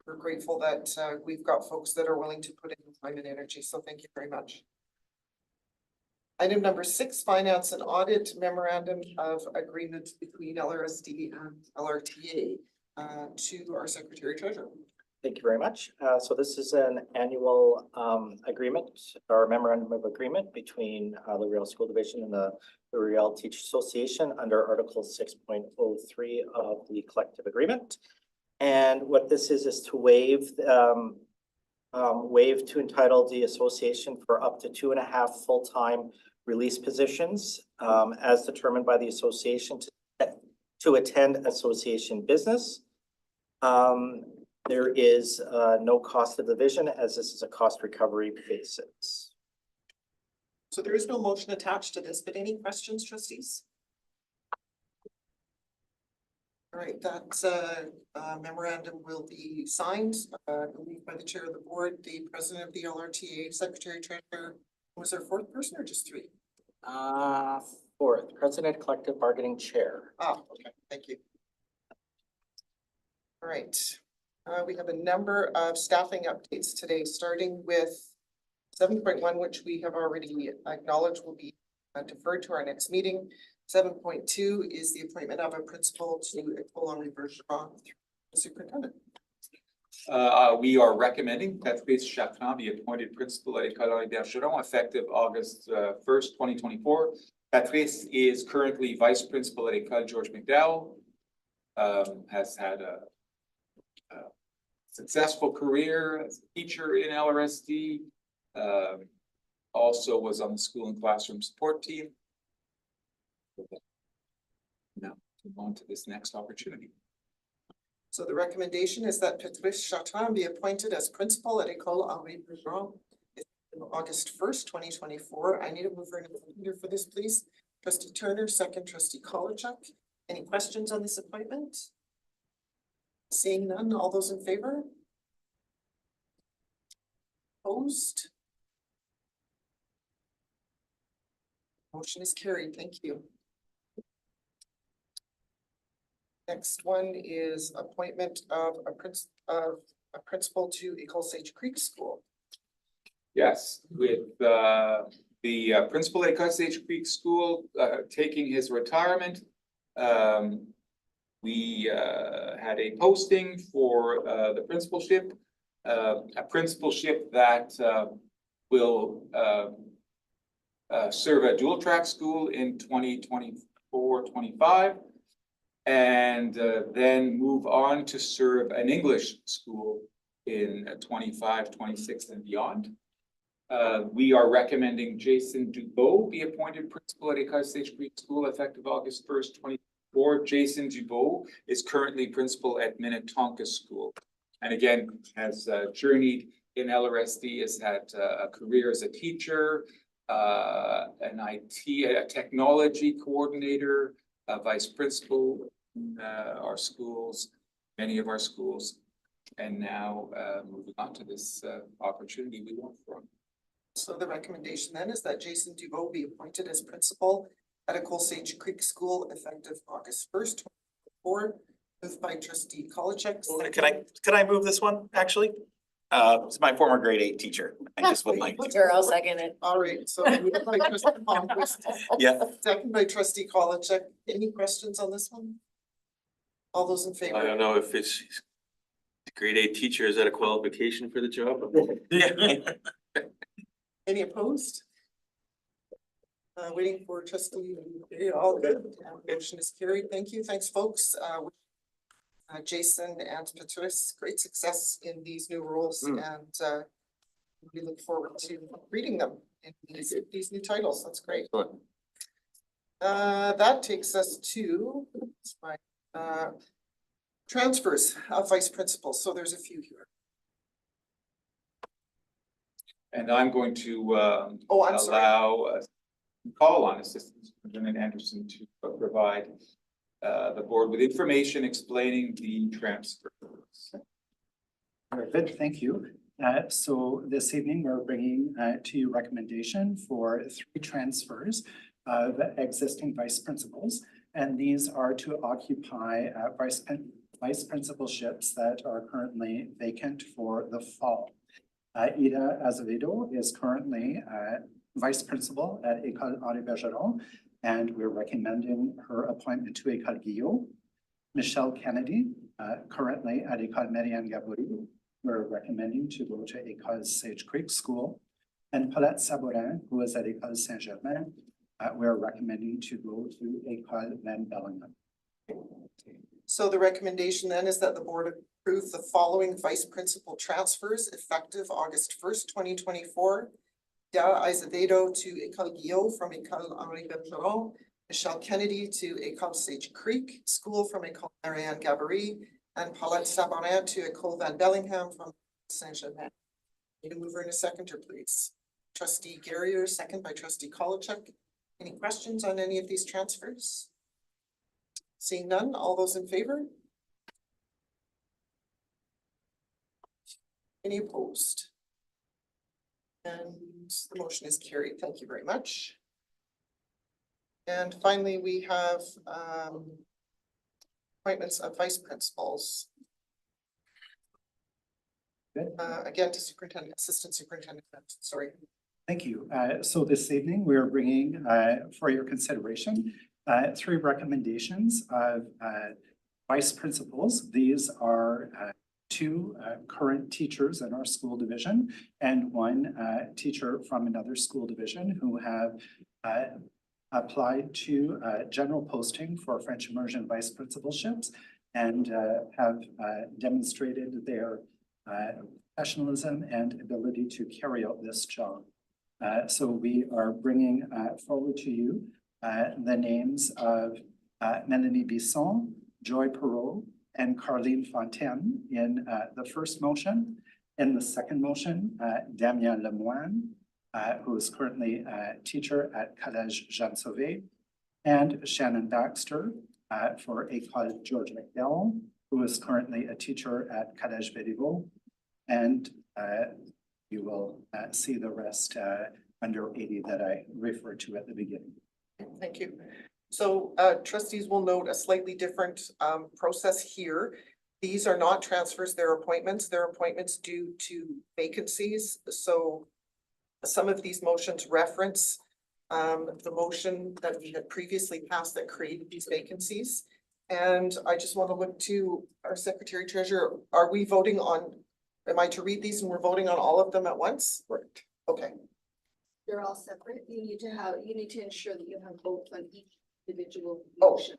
we're grateful that we've got folks that are willing to put in time and energy. So thank you very much. Item number 6, Finance and Audit Memorandum of Agreement between LRSD and LRTA to our Secretary Treasurer. Thank you very much. So this is an annual agreement or memorandum of agreement between the Riel School Division and the Riel Teachers Association under Article 6.03 of the collective agreement. And what this is to waive to entitle the association for up to 2.5 full-time release positions as determined by the association to attend association business. There is no cost of division as this is a cost recovery basis. So there is no motion attached to this, but any questions, trustees? All right, that memorandum will be signed, I believe by the chair of the board, the president of the LRTA, secretary treasurer. Was there a 4th person or just 3? 4th, president, collective bargaining chair. Ah, okay, thank you. All right, we have a number of staffing updates today, starting with 7.1, which we have already acknowledged will be deferred to our next meeting. 7.2 is the appointment of a principal to École Henri Bergeron. Superintendent. We are recommending Patrice Chartrand be appointed principal at École Henri Bergeron effective August 1st, 2024. Patrice is currently vice principal at École George McDowell. Has had a successful career as a teacher in LRSD. Also was on the school and classroom support team. Now, move on to this next opportunity. So the recommendation is that Patrice Chartrand be appointed as principal at École Henri Bergeron August 1st, 2024. I need a mover and a seconder for this, please. Trustee Turner, second, Trustee Kolarchuk. Any questions on this appointment? Seeing none, all those in favor? Opposed? Motion is carried. Thank you. Next one is appointment of a principal to École Sage Creek School. Yes, with the principal at École Sage Creek School taking his retirement. We had a posting for the principalship, a principalship that will serve a dual track school in 2024-25. And then move on to serve an English school in 25-26 and beyond. We are recommending Jason Dubois be appointed principal at École Sage Creek School effective August 1st, 2024. Jason Dubois is currently principal at Minnetonka School. And again, has journeyed in LRSD, has had a career as a teacher, an a technology coordinator, a vice principal in our schools, many of our schools. And now moving on to this opportunity we want for him. So the recommendation then is that Jason Dubois be appointed as principal at École Sage Creek School effective August 1st, 2024. Moved by trustee Kolachek. Can I move this one, actually? It's my former grade 8 teacher. I just would like to. Sure, I'll second it. All right, so moved by trustee Palmquist, Yeah, second by trustee Kolachek. Any questions on this one? All those in I favor? don't know if it's grade 8 teacher, is that a qualification for the job? Any opposed? Waiting for trustee, all good, motion is carried, thank you, thanks folks. Jason and Patrice, great success in these new roles and we look forward to reading them in these new titles, that's great. That takes us to transfers of vice principals, so there's a few here. And I'm going to Oh, I'm sorry. allow call on Assistant Superintendent Anderson to provide the board with information explaining the transfers. Very good, thank you. So this evening, we're bringing to you recommendation for 3 transfers of existing vice principals. And these are to occupy vice principalships that are currently vacant for the fall. Ida Azevedo is currently vice principal at École Henri Bergeron, and we're recommending her appointment to École Guillot. Michelle Kennedy, currently at École Marianne Gabouri, we're recommending to go to École Sage Creek School. And Paulette Sabourin, who is at École Saint-Germain, we're recommending to go to École Van Bellingham. So the recommendation then is that the board approve the following vice principal transfers effective August 1st, 2024. Ida Azevedo to École Guillot from École Henri Bergeron, Michelle Kennedy to École Sage Creek School from École Marianne Gabouri, and Paulette Sabourin to École Van Bellingham from Saint-Germain. Need a mover and a seconder, please. Trustee Garrier, second by trustee Kolachek. Any questions on any of these transfers? Seeing none, all those in favor? Any opposed? And the motion is carried. Thank you very much. And finally, we have appointments of vice principals. Good. Again, to superintendent, assistant superintendent, sorry. Thank you. So this evening, we are bringing for your consideration 3 recommendations of vice principals. These are 2 current teachers in our school division and 1 teacher from another school division who have applied to general posting for French immersion vice principalships and have demonstrated their professionalism and ability to carry out this job. So we are bringing forward to you the names of Melanie Bisson, Joy Perot, and Carleen Fontaine in the first motion. In the second motion, Damien Lemoine, who is currently a teacher at Collège Jean Sauvé, and Shannon Baxter for École George McDowell, who is currently a teacher at Collège Béliveau. And you will see the rest under 80 that I referred to at the beginning. Thank you. So trustees will note a slightly different process here. These are not transfers, they're appointments. They're appointments due to vacancies. So some of these motions reference the motion that we had previously passed that created these vacancies. And I just want to look to our secretary treasurer. Are we voting on, am I to read these and we're voting on all of them at once? Right. Okay. They're all separate. You need to ensure that you have both on each individual Oh. motion.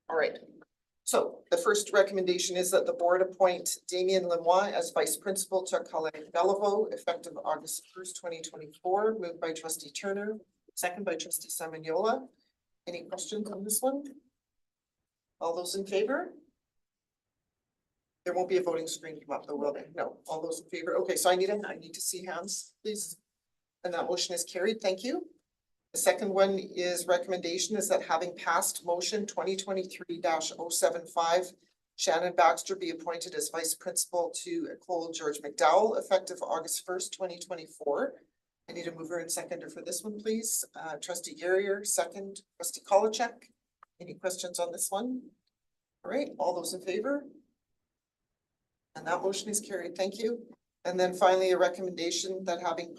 All right. So the first recommendation is that the board appoint Damien Lemoy as vice principal to Colleen Bellevaux effective August 1st, 2024, moved by trustee Turner, second by trustee Samagnola. Any questions on this one? All those in favor? There won't be a voting screen come up though, will there? No, all those in favor. Okay, so I need to see hands, please. And that motion is carried. Thank you. The second one is recommendation is that having passed motion 2023-075, Shannon Baxter be appointed as vice principal to Ecole George McDowell effective August 1st, 2024. I need a mover and seconder for this one, please. Trustee Garrier, second. Trustee Kolacek. Any questions on this one? All right, all those in favor? And that motion is carried. Thank you. And then finally, a recommendation that having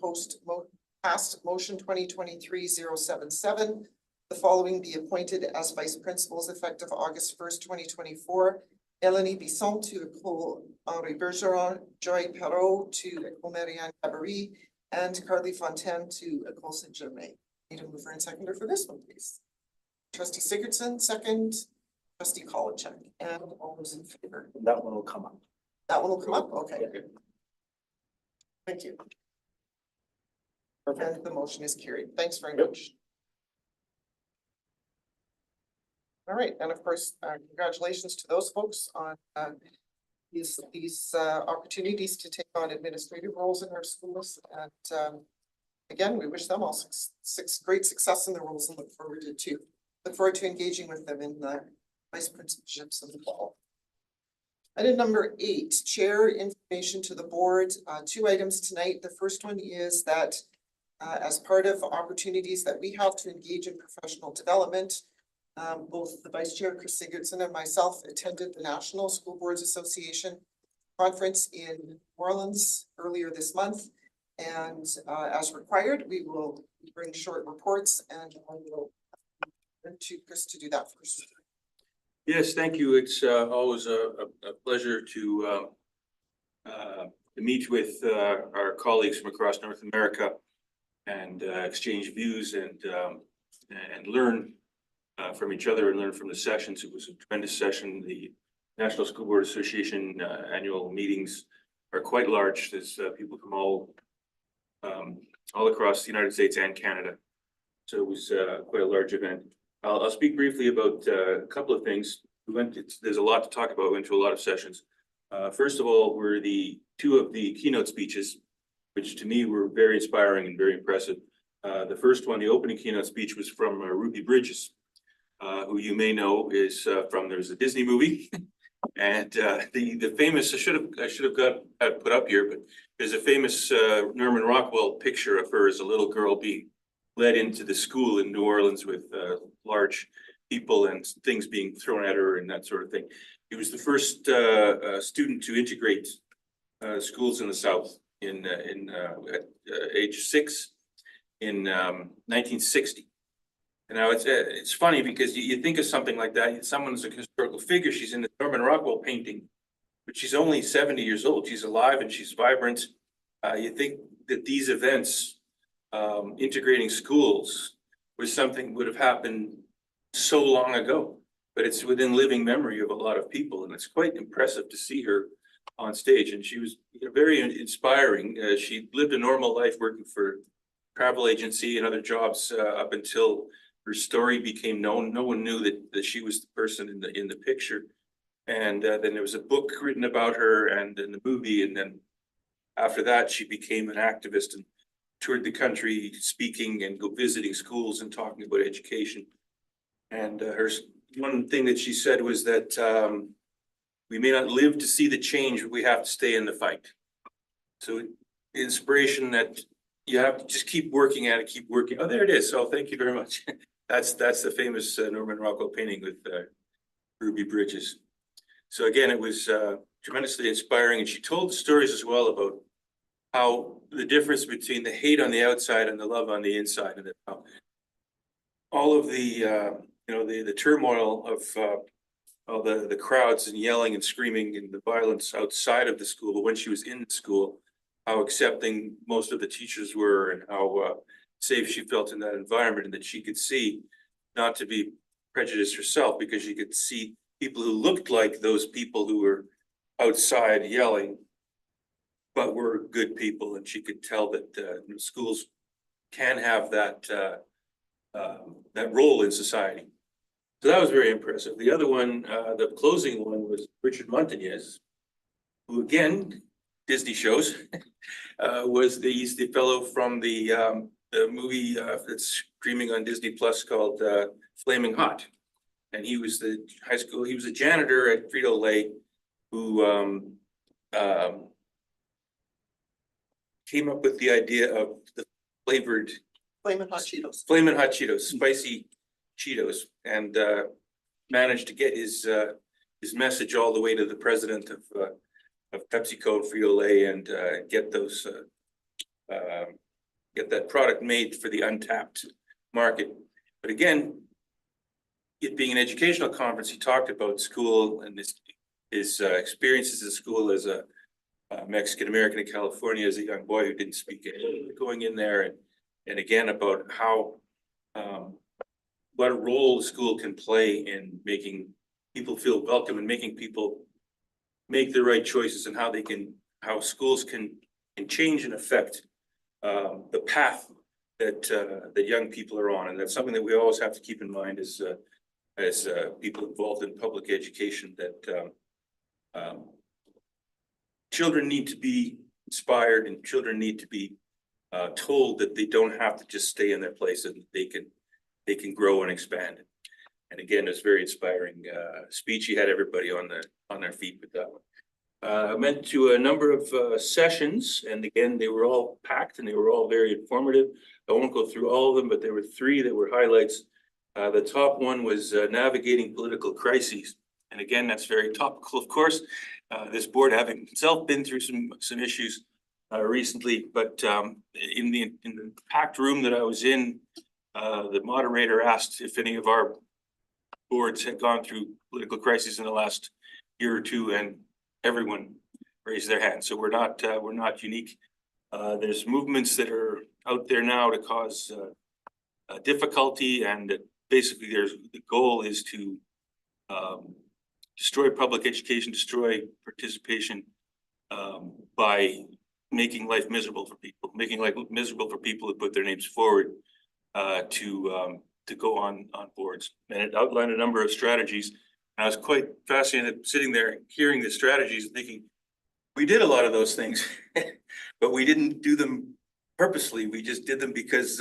passed motion 2023-077, the following be appointed as vice principals effective August 1st, 2024. Eleni Bisson to Ecole Henri Bergeron, Joy Perrault to Ecole Marianne Cabaret, and Carly Fontaine to Ecole Saint-Germain. Need a mover and seconder for this one, please. Trustee Sigurdsson, second. Trustee Kolacek, and all those in favor. That one will come up. That one will come up, okay. Thank you. And the motion is carried. Thanks very much. All right, and of course, congratulations to those folks on these opportunities to take on administrative roles in our schools. And again, we wish them all great success in the roles and look forward to engaging with them in the vice principalships in the fall. Item number 8, chair information to the board. 2 items tonight. The first one is that as part of opportunities that we have to engage in professional development, both the vice chair, Chris Sigurdsson, and myself attended the National School Boards Association conference in New Orleans earlier this month. And as required, we will bring short reports, and I will turn to Chris to do that first. Yes, thank you. It's always a pleasure to meet with our colleagues from across North America and exchange views and learn from each other and learn from the sessions. It was a tremendous session. The National School Board Association annual meetings are quite large. There's people from all across the United States and Canada. So it was quite a large event. I'll speak briefly about a couple of things. There's a lot to talk about. We went to a lot of sessions. First of all, were the 2 of the keynote speeches, which to me were very inspiring and very impressive. The first one, the opening keynote speech, was from Ruby Bridges, who you may know is there's a Disney movie. And the famous, I should have got put up here, but there's a famous Norman Rockwell picture of her as a little girl being led into the school in New Orleans with large people and things being thrown at her and that sort of thing. He was the first student to integrate schools in the South at age 6 in 1960. And now it's funny because you think of something like that, someone's a historical figure, she's in the Norman Rockwell painting, but she's only 70 years old. She's alive and she's vibrant. You think that these events, integrating schools, was something would have happened so long ago, but it's within living memory of a lot of people, and it's quite impressive to see her on stage. And she was very inspiring. She lived a normal life working for travel agency and other jobs up until her story became known. No one knew that she was the person in the picture. And then there was a book written about her and in the movie, and then after that she became an activist and toured the country speaking and visiting schools and talking about education. And one thing that she said was that we may not live to see the change, but we have to stay in the fight. So inspiration that you have to just keep working at it, keep working. Oh, there it is. So thank you very much. That's the famous Norman Rockwell painting with Ruby Bridges. So again, it was tremendously inspiring. And she told stories as well about how the difference between the hate on the outside and the love on the inside, and how all of the the turmoil of all the crowds and yelling and screaming and the violence outside of the school, but when she was in the school, how accepting most of the teachers were and how safe she felt in that environment and that she could see not to be prejudiced herself because she could see people who looked like those people who were outside yelling, but were good people, and she could tell that schools can have that role in society. So that was very impressive. The other one, the closing one, was Richard Montañez, who again, Disney shows, he's the fellow from the movie that's streaming on Disney Plus called Flaming Hot. And he was he was a janitor at Frito-Lay who came up with the idea of the flavored Flamin' Hot Cheetos. Flamin' Hot Cheetos, spicy Cheetos, and managed to get his message all the way to the president of PepsiCo and Frito-Lay and get that product made for the untapped market. But again, it being an educational conference, he talked about school and his experiences at school as a Mexican American in California as a young boy who didn't speak English, going in there and again about how what a role school can play in making people feel welcome and making people make the right choices, and how schools can change and affect the path that young people are on. And that's something that we always have to keep in mind as people involved in public education, that children need to be inspired and children need to be told that they don't have to just stay in their place and they can grow and expand. And again, it's very inspiring speech. He had everybody on their feet with that one. I went to a number of sessions, and again, they were all packed and they were all very informative. I won't go through all of them, but there were 3 that were highlights. The top one was navigating political crises. And again, that's very topical, of course. This board having itself been through some issues recently, but in the packed room that I was in, the moderator asked if any of our boards had gone through political crises in the last year or 2, and everyone raised their hand. So we're not unique. There's movements that are out there now to cause difficulty, and basically the goal is to destroy public education, destroy participation by making life miserable for people, who put their names forward to go on boards. And it outlined a number of strategies. And I was quite fascinated sitting there hearing the strategies and thinking, we did a lot of those things, but we didn't do them purposely. We just did them because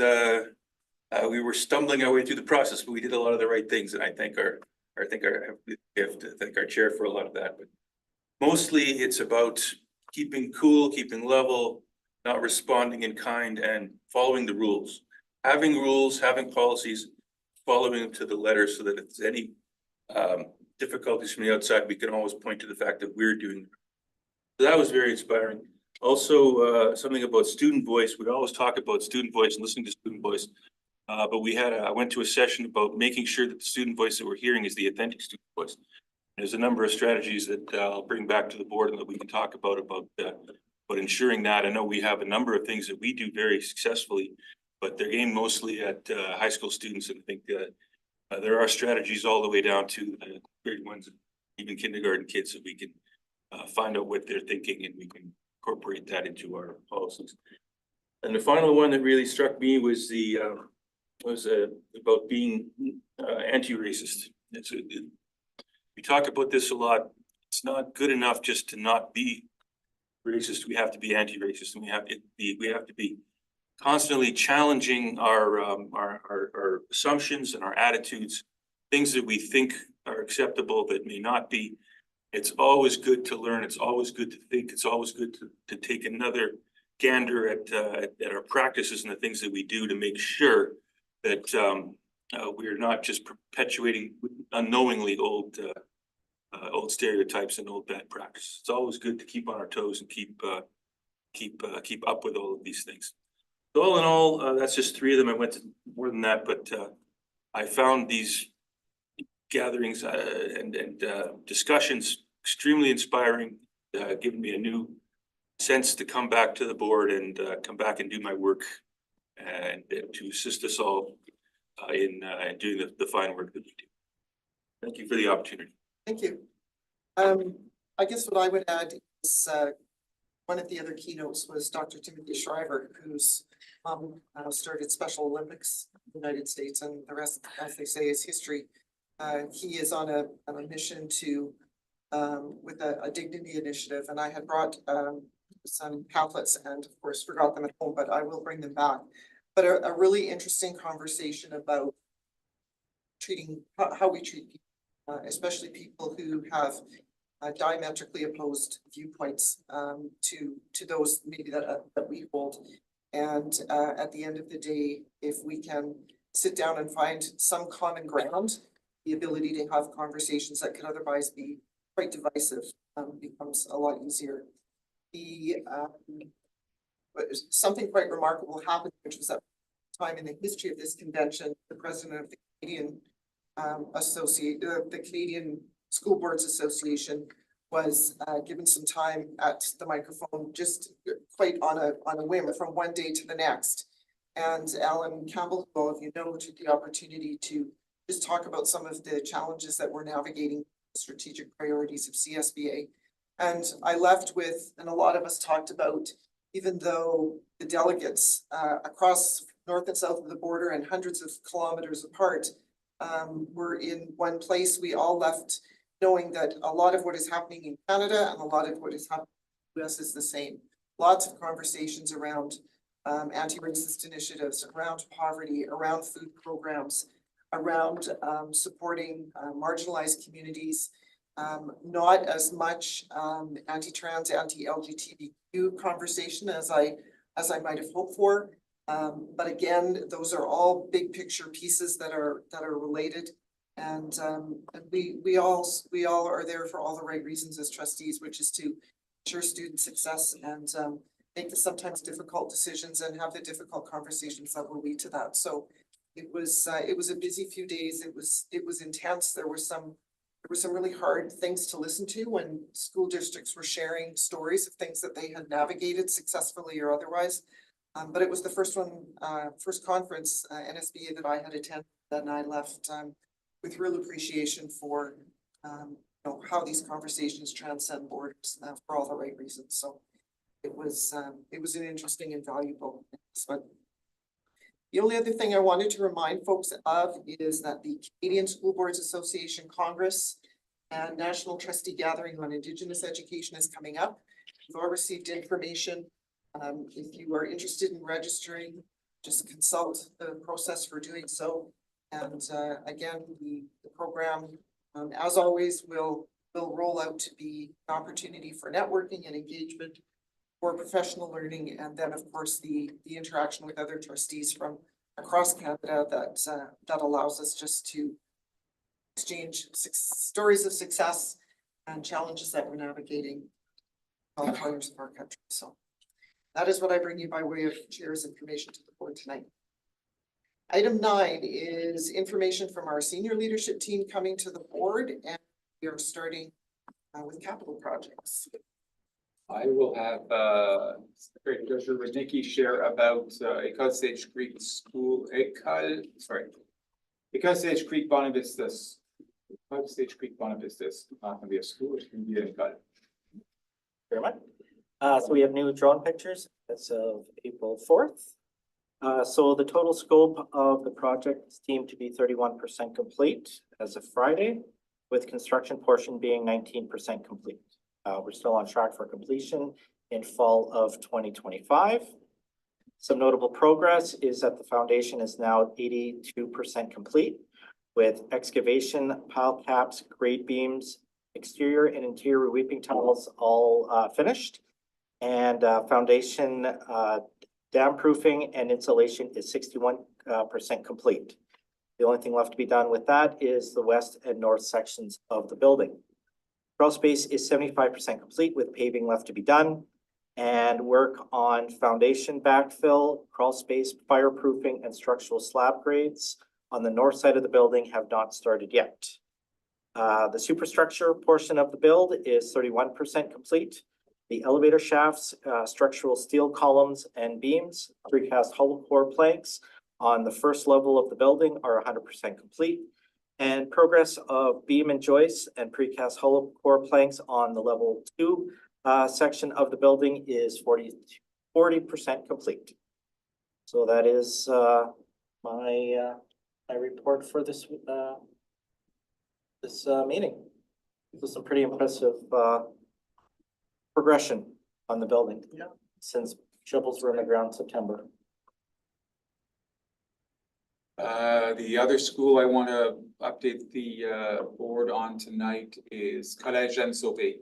we were stumbling our way through the process, but we did a lot of the right things. And I think we have to thank our chair for a lot of that. But mostly it's about keeping cool, keeping level, not responding in kind, and following the rules. Having rules, having policies, following them to the letter, so that if there's any difficulties from the outside, we can always point to the fact that we're doing it. So that was very inspiring. Also, something about student voice. We always talk about student voice and listening to student voice. But I went to a session about making sure that the student voice that we're hearing is the authentic student voice. There's a number of strategies that I'll bring back to the board and that we can talk about ensuring that. I know we have a number of things that we do very successfully, but they're aimed mostly at high school students. And I think there are strategies all the way down to the grade 1s, even kindergarten kids, so we can find out what they're thinking and we can incorporate that into our policies. And the final one that really struck me was about being anti-racist. We talk about this a lot. It's not good enough just to not be racist. We have to be anti-racist, and we have to be constantly challenging our assumptions and our attitudes, things that we think are acceptable that may not be. It's always good to learn. It's always good to think. It's always good to take another gander at our practices and the things that we do to make sure that we're not just perpetuating unknowingly old stereotypes and old bad practices. It's always good to keep on our toes and keep up with all of these things. So all in all, that's just 3 of them. I went to more than that, but I found these gatherings and discussions extremely inspiring, giving me a new sense to come back to the board and come back and do my work and to assist us all in doing the fine work that we do. Thank you for the opportunity. Thank you. I guess what I would add is, one of the other keynotes was Dr. Timothy Shriver, who's started Special Olympics in the United States, and the rest, as they say, is history. He is on a mission to with a dignity initiative, and I had brought some pamphlets and of course forgot them at home, but I will bring them back. But a really interesting conversation about treating, how we treat people, especially people who have diametrically opposed viewpoints to those maybe that we hold. And at the end of the day, if we can sit down and find some common ground, the ability to have conversations that could otherwise be quite divisive becomes a lot easier. Something quite remarkable happened, which was that time in the history of this convention, the president of the Canadian the Canadian School Boards Association was given some time at the microphone, just quite on a whim from one day to the next. And Alan Campbell, who all of you know, took the opportunity to just talk about some of the challenges that we're navigating, strategic priorities of CSBA. And I left with, and a lot of us talked about, even though the delegates across north and south of the border and hundreds of kilometers apart were in one place, we all left knowing that a lot of what is happening in Canada and a lot of what is happening in the US is the same. Lots of conversations around anti-racist initiatives, around poverty, around food programs, around supporting marginalized communities, not as much anti-trans, anti-LGBTQ conversation as I might have hoped for. But again, those are all big picture pieces that are related. And we all are there for all the right reasons as trustees, which is to ensure student success and make the sometimes difficult decisions and have the difficult conversations that will lead to that. So it was a busy few days. It was intense. There were some really hard things to listen to when school districts were sharing stories of things that they had navigated successfully or otherwise. But it was the first conference, NSBA, that I had attended, and I left with real appreciation for how these conversations transcend borders for all the right reasons. So it was an interesting and valuable investment. The only other thing I wanted to remind folks of is that the Canadian School Boards Association Congress and National Trustee Gathering on Indigenous Education is coming up. We've all received information. If you are interested in registering, just consult the process for doing so. And again, the program, as always, will roll out to be an opportunity for networking and engagement, for professional learning, and then of course the interaction with other trustees from across Canada that allows us just to exchange stories of success and challenges that we're navigating all corners of our country. So that is what I bring you by way of chair's information to the board tonight. Item 9 is information from our senior leadership team coming to the board, and we are starting with capital projects. I will have Secretary Treasurer Rudnicki share about École Sage Creek School, École Sage Creek Bonavistas. École Sage Creek Bonavistas, not gonna be a school, it's gonna be an école. Very much. So we have new drone pictures as of April 4th. So the total scope of the project is deemed to be 31% complete as of Friday, with construction portion being 19% complete. We're still on track for completion in fall of 2025. Some notable progress is that the foundation is now 82% complete, with excavation, pile caps, grade beams, exterior and interior weeping tunnels all finished. And foundation dam proofing and insulation is 61% complete. The only thing left to be done with that is the west and north sections of the building. Crawl space is 75% complete with paving left to be done, and work on foundation backfill, crawl space, fireproofing, and structural slab grades on the north side of the building have not started yet. The superstructure portion of the build is 31% complete, The elevator shafts, structural steel columns and beams, precast hollow core planks on the first level of the building are 100% complete. And progress of beam and joists and precast hollow core planks on the level 2 section of the building is 40% complete. So that is my report for this meeting. So some pretty impressive progression on the building since shovels were in the ground September. The other school I want to update the board on tonight is Collège Jeanne Sauvé.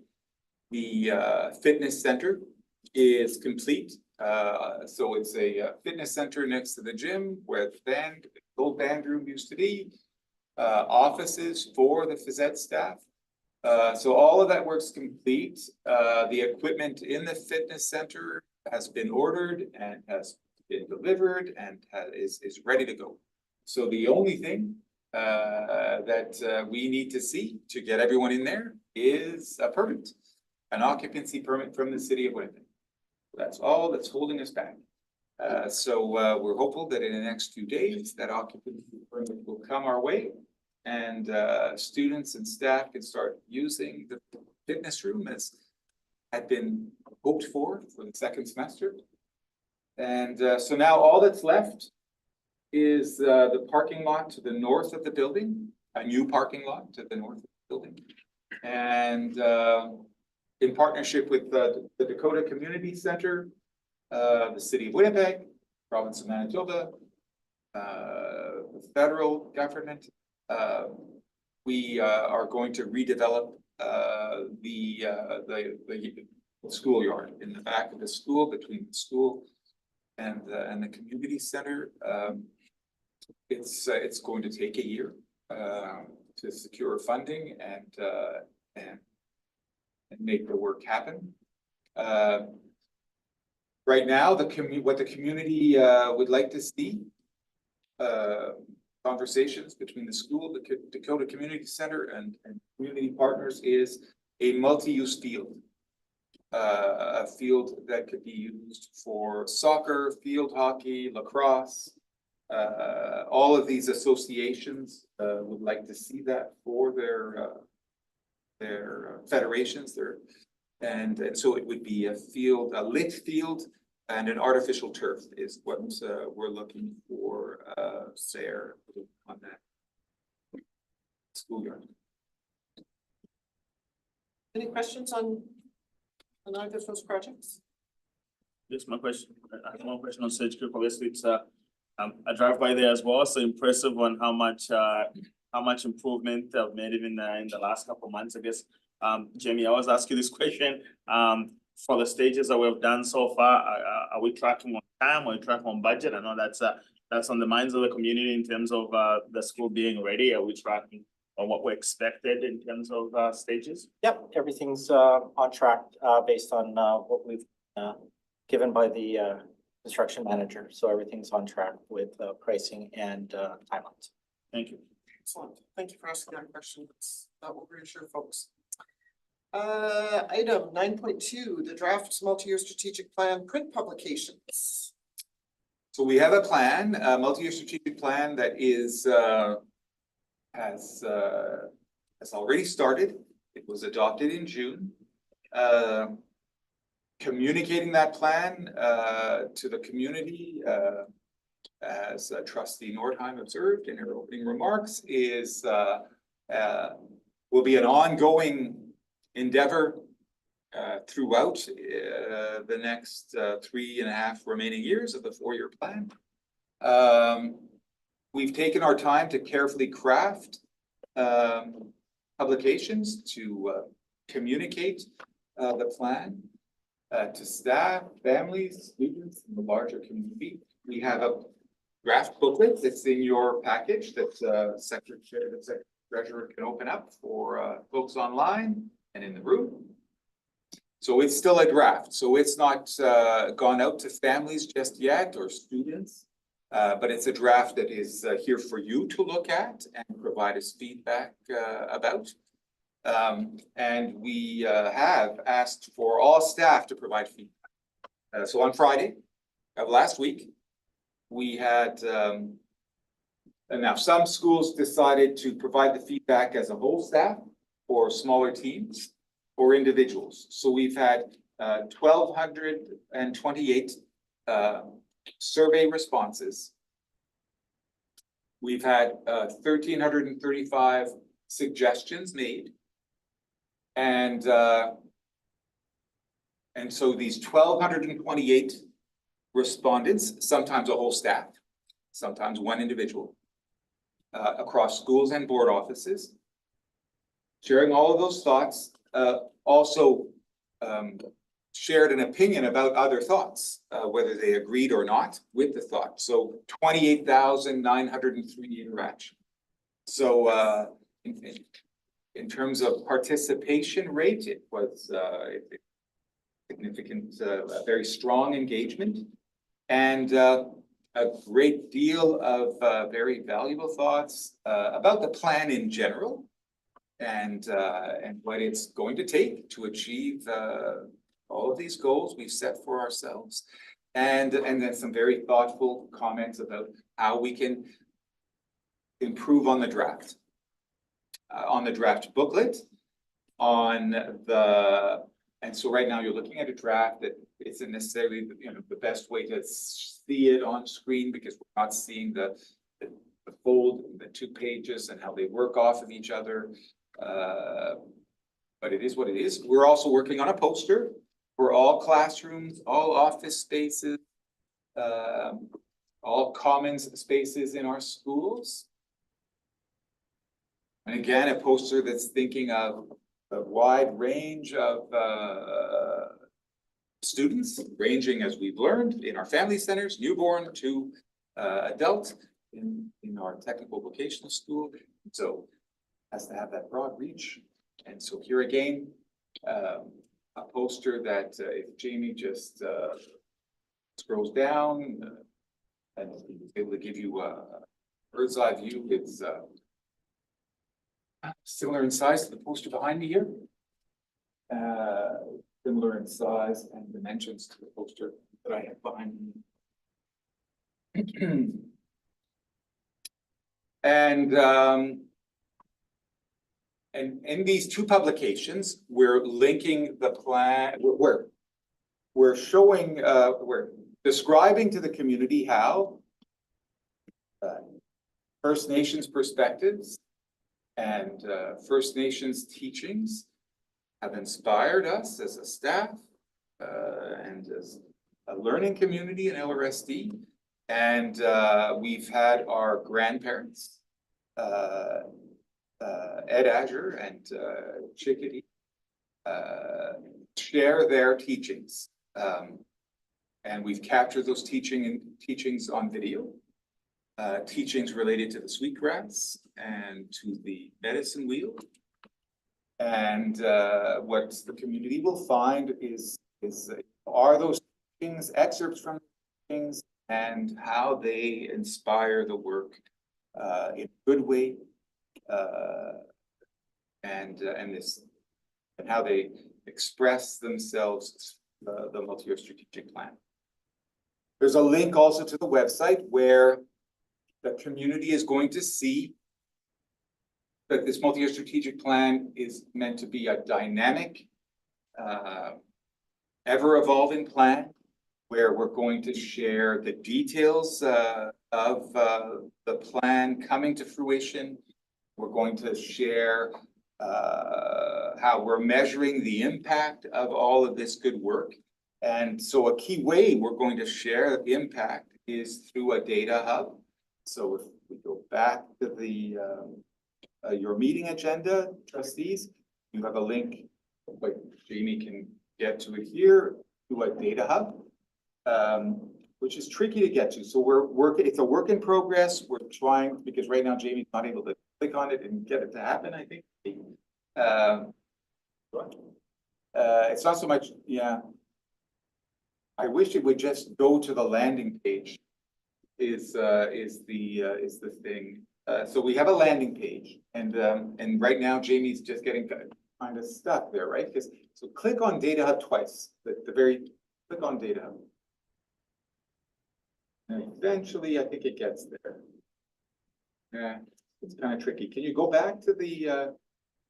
The fitness center is complete. So it's a fitness center next to the gym where the old band room used to be. Offices for the phys ed staff. So all of that work's complete. The equipment in the fitness center has been ordered and has been delivered and is ready to go. So the only thing that we need to see to get everyone in there is a permit, an occupancy permit from the city of Winnipeg. That's all that's holding us back. So we're hopeful that in the next few days that occupancy permit will come our way and students and staff can start using the fitness room as had been hoped for the second semester. And so now all that's left is the parking lot to the north of the building, a new parking lot to the north of the building. And in partnership with the Dakota Community Center, the City of Winnipeg, Province of Manitoba, the federal government, we are going to redevelop the schoolyard in the back of the school, between the school and the community center. It's going to take a year to secure funding and make the work happen. Right now, what the community would like to see, conversations between the school, the Dakota Community Center and community partners, is a multi-use field. A field that could be used for soccer, field hockey, lacrosse. All of these associations would like to see that for their federations, and so it would be a field, a lit field, and an artificial turf is what we're looking for there on that schoolyard. Any questions on either of those projects? Just my question, I have one question on Sage Creek. Obviously, it's I drive by there as well, so impressive on how much improvement they've made even in the last couple of months, I guess. Jamie, I always ask you this question. For the stages that we've done so far, are we tracking on time? Are we tracking on budget? I know that's on the minds of the community in terms of the school being ready. Are we tracking on what we expected in terms of stages? Yep, everything's on track based on what we've given by the construction manager. So everything's on track with pricing and timelines. Thank you. Excellent. Thank you for asking that question. That will reassure folks. Item 9.2, the draft multi-year strategic plan print publications. So we have a plan, a multi-year strategic plan that is has already started. It was adopted in June. Communicating that plan to the community, as Trustee Nordheim observed in her opening remarks, will be an ongoing endeavor throughout the next 3.5 remaining years of the 4-year plan. We've taken our time to carefully craft publications to communicate the plan to staff, families, students, and the larger community. We have a draft booklet that's in your package that the Secretary Treasurer can open up for folks online and in the room. So it's still a draft. So it's not gone out to families just yet or students, but it's a draft that is here for you to look at and provide us feedback about. And we have asked for all staff to provide feedback. So on Friday of last week, we had, and now some schools decided to provide the feedback as a whole staff or smaller teams or individuals. So we've had 1,228 survey responses. We've had 1,335 suggestions made. And so these 1,228 respondents, sometimes a whole staff, sometimes one individual, across schools and board offices, sharing all of those thoughts, also shared an opinion about other thoughts, whether they agreed or not with the thought. So 28,903 interactions. So in terms of participation rate, it was significant, very strong engagement, and a great deal of very valuable thoughts about the plan in general, and what it's going to take to achieve all of these goals we've set for ourselves, and then some very thoughtful comments about how we can improve on the draft booklet, and so right now you're looking at a draft that isn't necessarily, the best way to see it on screen, because we're not seeing the fold, the 2 pages and how they work off of each other. But it is what it is. We're also working on a poster for all classrooms, all office spaces, all commons spaces in our schools. And again, a poster that's thinking of a wide range of students, ranging, as we've learned, in our family centers, newborn to adult, in our technical vocational school. So has to have that broad reach. And so here again, a poster that if Jamie just scrolls down and is able to give you a bird's eye view, it's similar in size to the poster behind me here. Similar in size and dimensions to the poster that I have behind me. And in these 2 publications, we're linking the plan, we're showing, we're describing to the community how First Nations perspectives and First Nations teachings have inspired us as a staff and as a learning community in LRSD. And we've had our grandparents, Ed Azure and Chickadee, share their teachings. And we've captured those teachings on video. Teachings related to the sweetgrass and to the medicine wheel. And what the community will find are those things, excerpts from things, and how they inspire the work in a good way, and how they express themselves, the multi-year strategic plan. There's a link also to the website where the community is going to see that this multi-year strategic plan is meant to be a dynamic, ever-evolving plan, where we're going to share the details of the plan coming to fruition. We're going to share how we're measuring the impact of all of this good work. And so a key way we're going to share the impact is through a data hub. So if we go back to the your meeting agenda, trustees, you have a link, but Jamie can get to it here, to a data hub, which is tricky to get to. So it's a work in progress. We're trying, because right now Jamie's not able to click on it and get it to happen, I think. It's not so much, yeah. I wish it would just go to the landing page is the thing. So we have a landing page and right now Jamie's just getting kind of stuck there, right? Because, so click on Data Hub twice, click on Data Hub. And eventually, I think it gets there. Yeah, it's kind of tricky. Can you go back to the,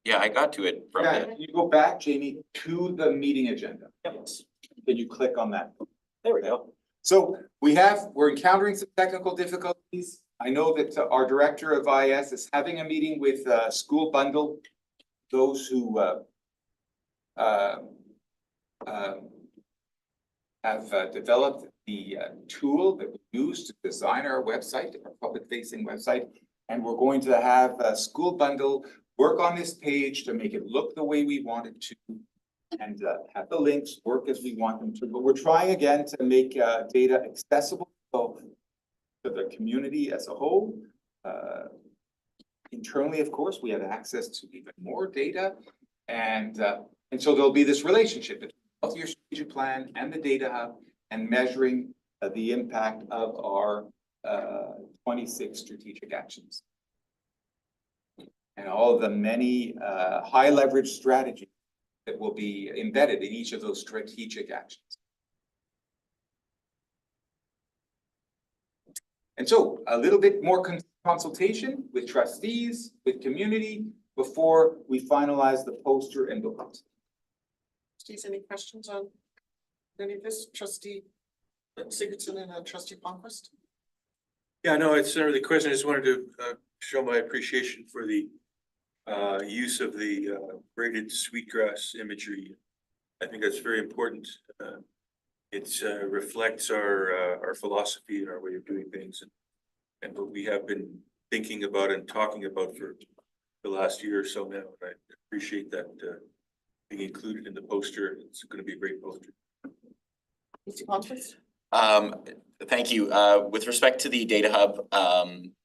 Yeah, I got to it from can you go back, Jamie, to the meeting agenda? Yes. Can you click on that? There we go. So we're encountering some technical difficulties. I know that our director of IS is having a meeting with School Bundle, those who have developed the tool that we use to design our website, our public-facing website. And we're going to have School Bundle work on this page to make it look the way we want it to, and have the links work as we want them to. But we're trying again to make data accessible to the community as a whole. Internally, of course, we have access to even more data, and so there'll be this relationship between your strategic plan and the Data Hub, and measuring the impact of our 26 strategic actions. And all of the many high leverage strategies that will be embedded in each of those strategic actions. And so a little bit more consultation with trustees, with community, before we finalize the poster and booklet. Trustees, any questions on any of this? Trustee Sigurdson and Trustee Palmquist? Yeah, no, it's not really a question. I just wanted to show my appreciation for the use of the braided sweetgrass imagery. I think that's very important. It reflects our philosophy and our way of doing things, and what we have been thinking about and talking about for the last year or so now. And I appreciate that being included in the poster. It's going to be a great poster. Mr. Palmquist? Thank you. With respect to the Data Hub,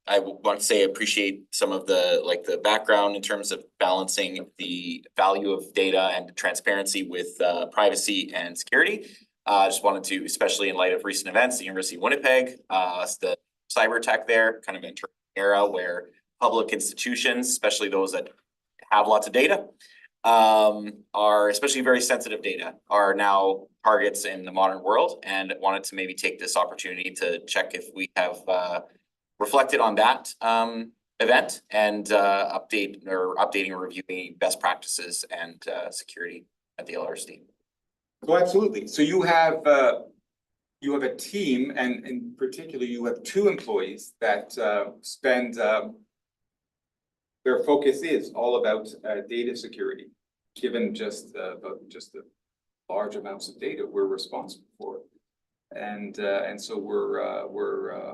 I want to say I appreciate some of the background in terms of balancing the value of data and transparency with privacy and security. I just wanted to, especially in light of recent events, the University of Winnipeg, the cyber tech there, kind of entering an era where public institutions, especially those that have lots of data, are especially very sensitive data, are now targets in the modern world, and wanted to maybe take this opportunity to check if we have reflected on that event and updating or reviewing best practices and security at the LRSD. So absolutely. So you have a team, and in particular, you have 2 employees that spend their focus is all about data security, given just the large amounts of data we're responsible for, and so we're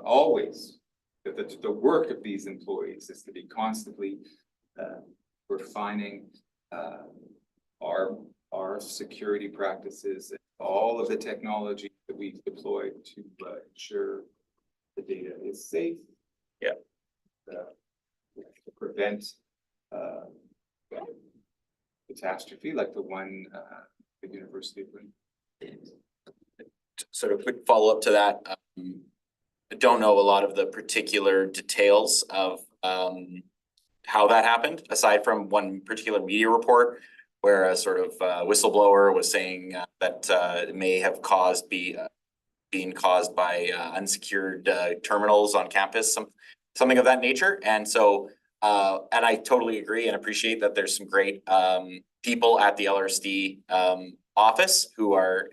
always the work of these employees is to be constantly refining our security practices and all of the technology that we deploy to ensure the data is safe. Yeah. To prevent catastrophe like the one at the University of Winnipeg. Sort of quick follow-up to that. I don't know a lot of the particular details of how that happened, aside from one particular media report where a sort of whistleblower was saying that it may have being caused by unsecured terminals on campus, something of that nature. And so, and I totally agree and appreciate that there's some great people at the LRSD office who are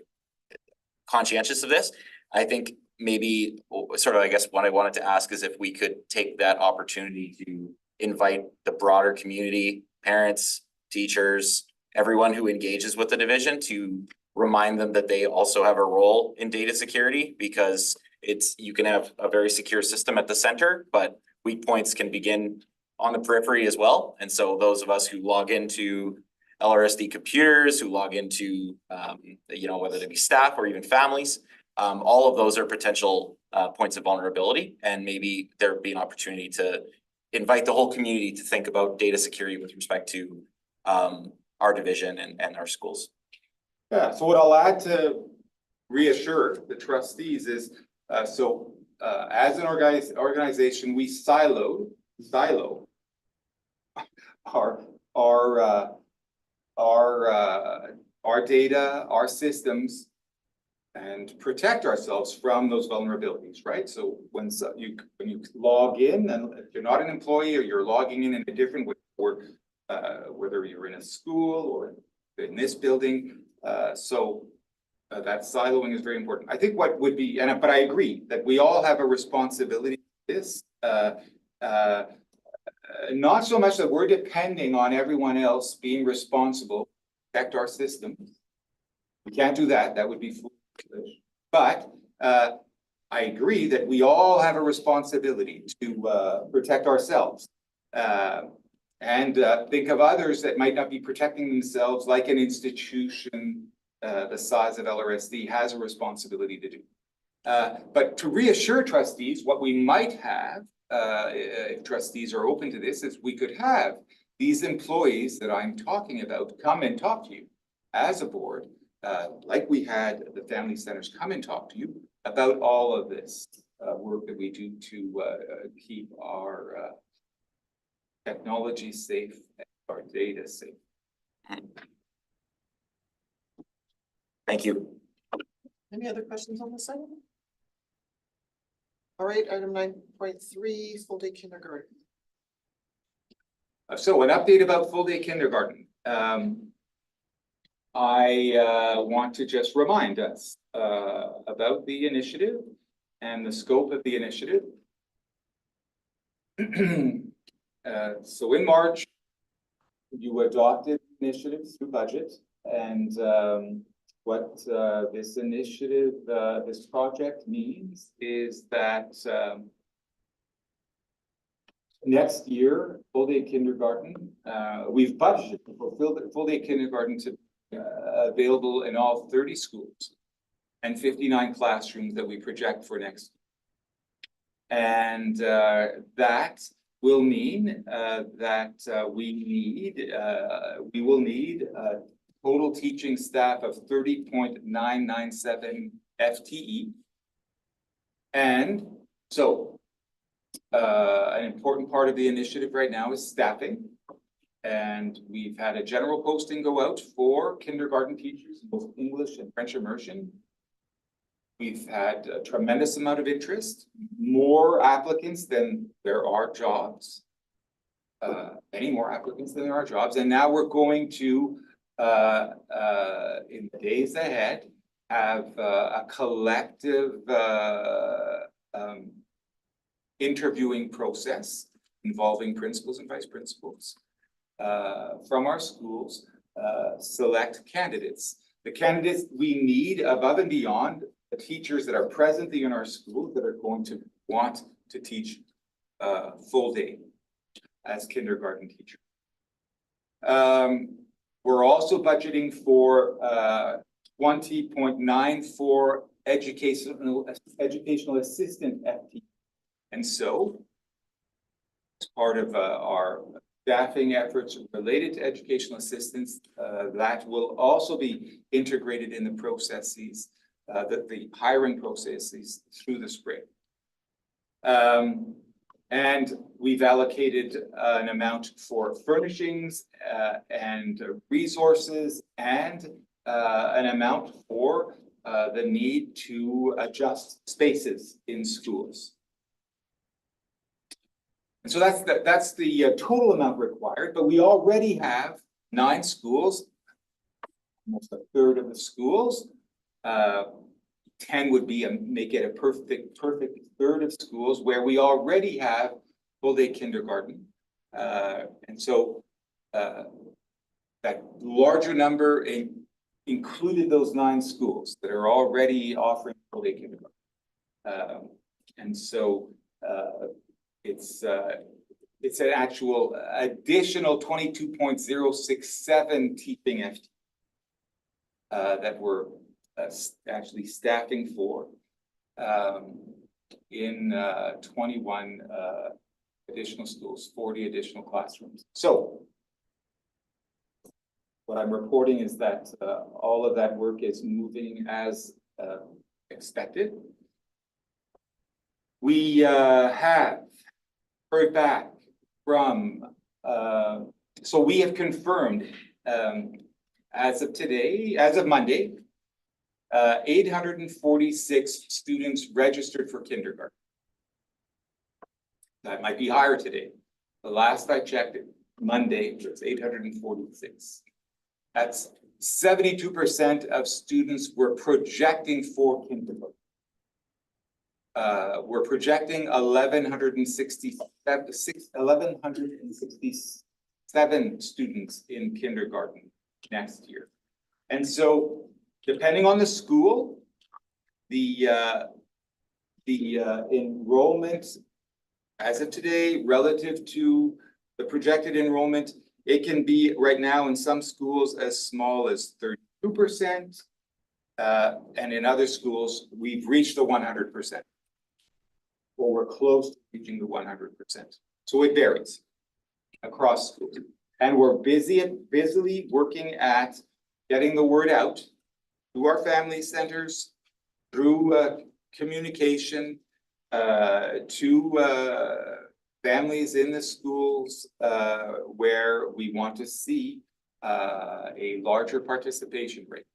conscientious of this. I think maybe sort of, I guess what I wanted to ask is if we could take that opportunity to invite the broader community, parents, teachers, everyone who engages with the division, to remind them that they also have a role in data security, because you can have a very secure system at the center, but weak points can begin on the periphery as well. And so those of us who log into LRSD computers, who log into, whether it be staff or even families, all of those are potential points of vulnerability. And maybe there'd be an opportunity to invite the whole community to think about data security with respect to our division and our schools. Yeah, so what I'll add to reassure the trustees is, as an organization, we siloed silo our data, our systems, and protect ourselves from those vulnerabilities, right? So when you log in, and if you're not an employee or you're logging in a different way, or whether you're in a school or in this building, that siloing is very important. I think what would be, but I agree that we all have a responsibility to this. Not so much that we're depending on everyone else being responsible to protect our systems. We can't do that. That would be foolish. But I agree that we all have a responsibility to protect ourselves and think of others that might not be protecting themselves, like an institution the size of LRSD has a responsibility to do. But to reassure trustees, what we might have, if trustees are open to this, is we could have these employees that I'm talking about come and talk to you as a board, like we had the family centers come and talk to you about all of this work that we do to keep our technology safe and our data safe. Thank you. Any other questions on this item? All right, item 9.3, full day kindergarten. So an update about full day kindergarten. I want to just remind us about the initiative and the scope of the initiative. So in March, you adopted initiatives through budget, and what this initiative, this project means is that next year, full day kindergarten, we've budgeted for full day kindergarten to available in all 30 schools and 59 classrooms that we project for next year. And that will mean that we will need a total teaching staff of 30.997 FTE. And so an important part of the initiative right now is staffing. And we've had a general posting go out for kindergarten teachers, both English and French immersion. We've had a tremendous amount of interest, more applicants than there are jobs. Many more applicants than there are jobs. And now we're going to, in the days ahead, have a collective interviewing process involving principals and vice principals from our schools, select candidates. The candidates we need above and beyond the teachers that are presently in our schools that are going to want to teach full day as kindergarten teachers. We're also budgeting for 20.94 educational assistant FTE. And so, as part of our staffing efforts related to educational assistance, that will also be integrated in the processes, the hiring processes through the spring. And we've allocated an amount for furnishings and resources and an amount for the need to adjust spaces in schools. And so that's the total amount required, but we already have 9 schools, almost a third of the schools. 10 would be make it a perfect third of schools where we already have full day kindergarten. And so that larger number included those 9 schools that are already offering full day kindergarten. And so it's an actual additional 22.067 teaching FTE that we're actually staffing for in 21 additional schools, 40 additional classrooms. So what I'm reporting is that all of that work is moving as expected. We have heard back from, so we have confirmed, as of today, as of Monday, 846 students registered for kindergarten. That might be higher today. The last I checked it, Monday, it was 846. That's 72% of students we're projecting for kindergarten. We're projecting 1,167 students in kindergarten next year. And so depending on the school, the enrollment as of today relative to the projected enrollment, it can be right now in some schools as small as 32%. And in other schools, we've reached the 100%. Or we're close to reaching the 100%. So it varies across schools. And we're busily working at getting the word out to our family centers, through communication, to families in the schools where we want to see a larger participation rate.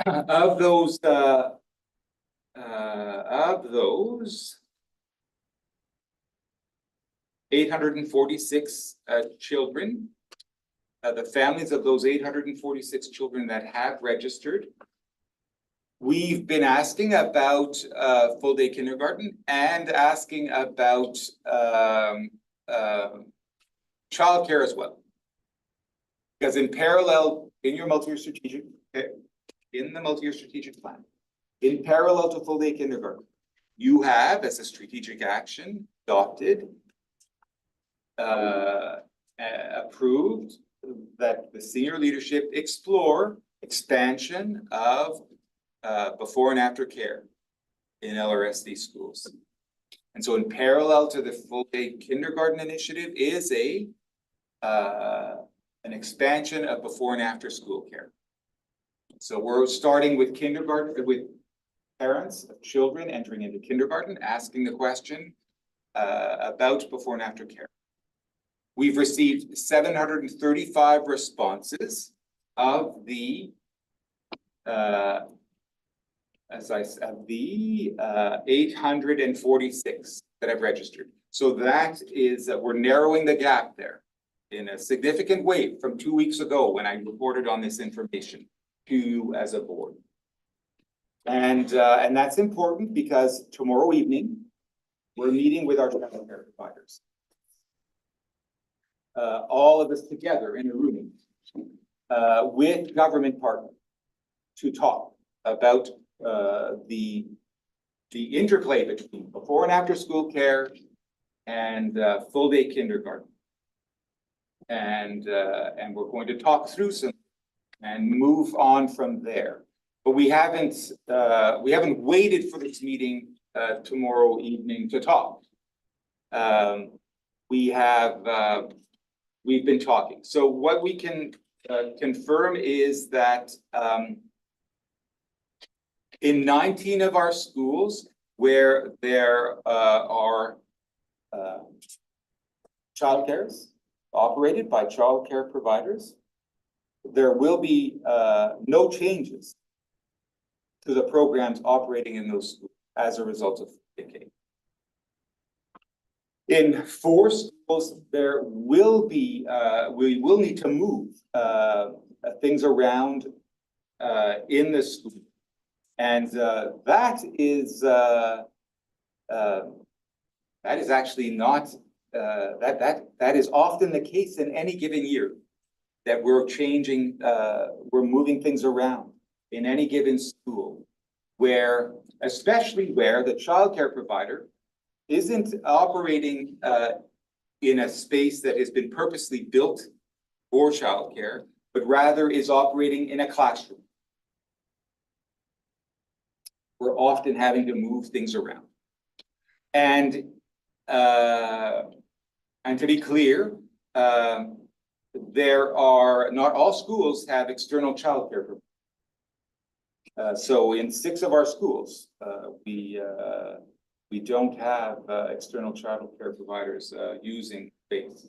Of those 846 children, the families of those 846 children that have registered, we've been asking about full day kindergarten and asking about childcare as well. Because in parallel, in your multi-year strategic, in the multi-year strategic plan, in parallel to full day kindergarten, you have, as a strategic action, adopted, approved that the senior leadership explore expansion of before and after care in LRSD schools. And so in parallel to the full day kindergarten initiative is an expansion of before and after school care. So we're starting with kindergarten, with parents of children entering into kindergarten, asking the question about before and after care. We've received 735 responses of the 846 that have registered. So that is, we're narrowing the gap there in a significant way from 2 weeks ago when I reported on this information to you as a board. And that's important because tomorrow evening, we're meeting with our child care providers. All of us together in a room with government partners to talk about the interplay between before and after school care and full day kindergarten. And we're going to talk through some and move on from there. But we haven't waited for this meeting tomorrow evening to talk. We've been talking. So what we can confirm is that in 19 of our schools where there are childcares operated by childcare providers, there will be no changes to the programs operating in those schools as a result of FDK. In 4 schools, there will be, we will need to move things around in the school. And that is actually not, that is often the case in any given year, that we're changing, we're moving things around in any given school, where, especially where the childcare provider isn't operating in a space that has been purposely built for childcare, but rather is operating in a classroom. We're often having to move things around. And to be clear, there are, not all schools have external childcare providers. So in 6 of our schools, we don't have external childcare providers using FACE.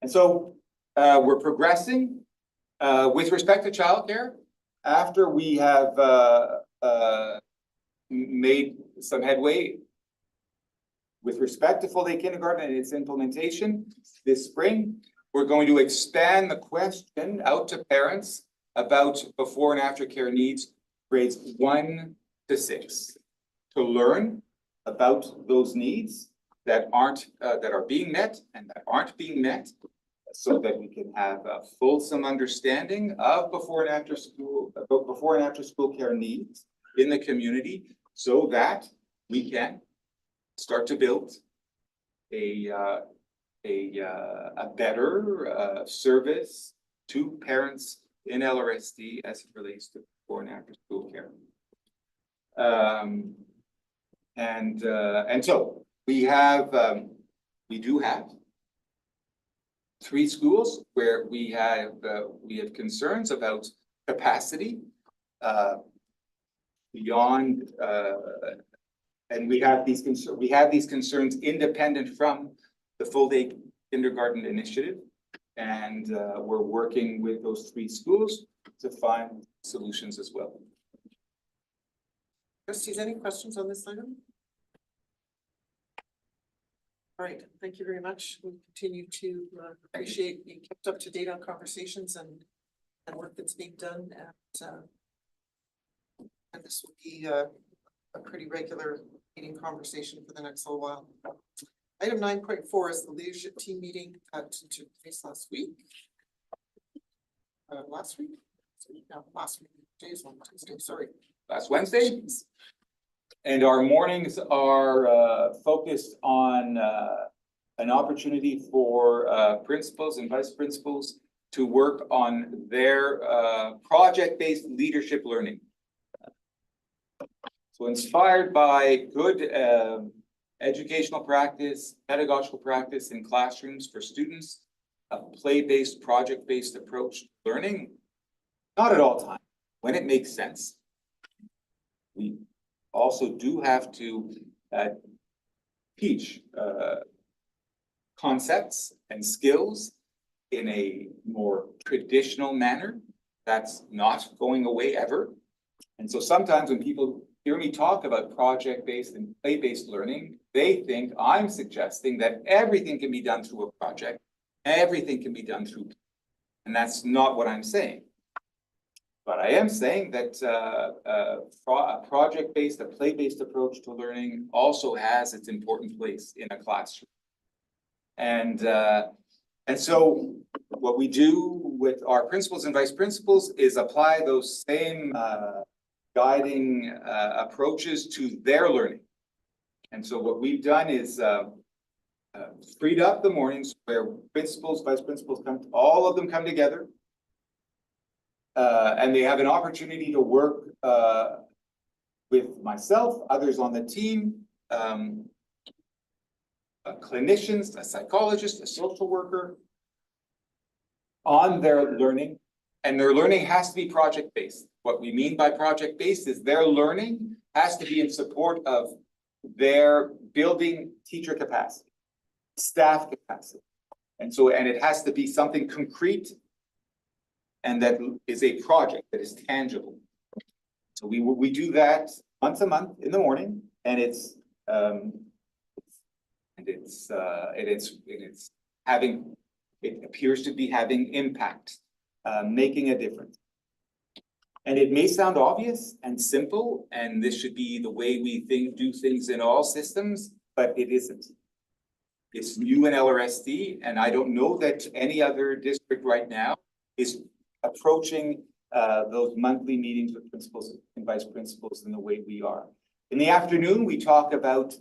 And so we're progressing with respect to childcare. After we have made some headway with respect to full day kindergarten and its implementation this spring, we're going to expand the question out to parents about before and after care needs grades 1 to 6 to learn about those needs that aren't that are being met and that aren't being met, so that we can have a fulsome understanding of before and after school care needs in the community, so that we can start to build a better service to parents in LRSD as it relates to before and after school care. And so we do have 3 schools where we have concerns about capacity beyond and we have these concerns independent from the full day kindergarten initiative, and we're working with those 3 schools to find solutions as well. Trustees, any questions on this item? All right, thank you very much. We continue to appreciate being kept up to date on conversations and work that's being done, and this will be a pretty regular meeting conversation for the next little while. Item 9.4 is the leadership team meeting that took place last week. Last week? No, last week. Today's one, Tuesday, sorry. Last Wednesday. And our mornings are focused on an opportunity for principals and vice principals to work on their project-based leadership learning. So inspired by good educational practice, pedagogical practice in classrooms for students, a play-based, project-based approach to learning, not at all times, when it makes sense. We also do have to teach concepts and skills in a more traditional manner. That's not going away ever. And so sometimes when people hear me talk about project-based and play-based learning, they think I'm suggesting that everything can be done through a project, everything can be done through, and that's not what I'm saying. But I am saying that a project-based, a play-based approach to learning also has its important place in a classroom. And so what we do with our principals and vice principals is apply those same guiding approaches to their learning. And so what we've done is freed up the mornings where principals, vice principals all of them come together. And they have an opportunity to work with myself, others on the team, clinicians, a psychologist, a social worker, on their learning. And their learning has to be project-based. What we mean by project-based is their learning has to be in support of their building teacher capacity, staff capacity. And it has to be something concrete and that is a project that is tangible. So we do that once a month in the morning, and it appears to be having impact, making a difference. And it may sound obvious and simple, and this should be the way we do things in all systems, but it isn't. It's new in LRSD, and I don't know that any other district right now is approaching those monthly meetings with principals and vice principals in the way we are. In the afternoon, we talk about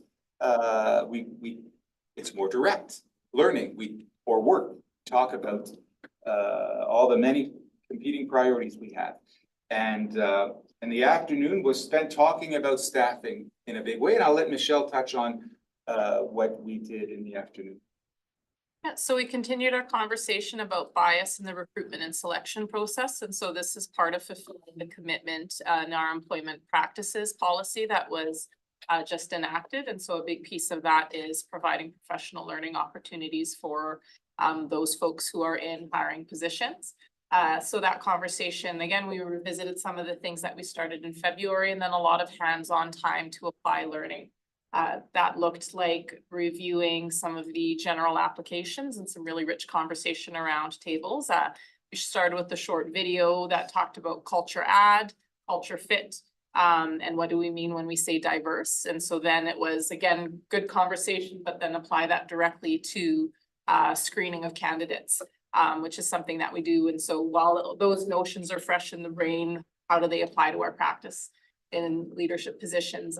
it's more direct learning. We talk about all the many competing priorities we have. And the afternoon was spent talking about staffing in a big way, and I'll let Michelle touch on what we did in the afternoon. Yeah, so we continued our conversation about bias in the recruitment and selection process. And so this is part of fulfilling the commitment in our employment practices policy that was just enacted. And so a big piece of that is providing professional learning opportunities for those folks who are in hiring positions. So that conversation, again, we revisited some of the things that we started in February, and then a lot of hands-on time to apply learning. That looked like reviewing some of the general applications and some really rich conversation around tables. We started with the short video that talked about culture add, culture fit, and what do we mean when we say diverse? And so then it was, again, good conversation, but then apply that directly to screening of candidates, which is something that we do. And so while those notions are fresh in the brain, how do they apply to our practice in leadership positions?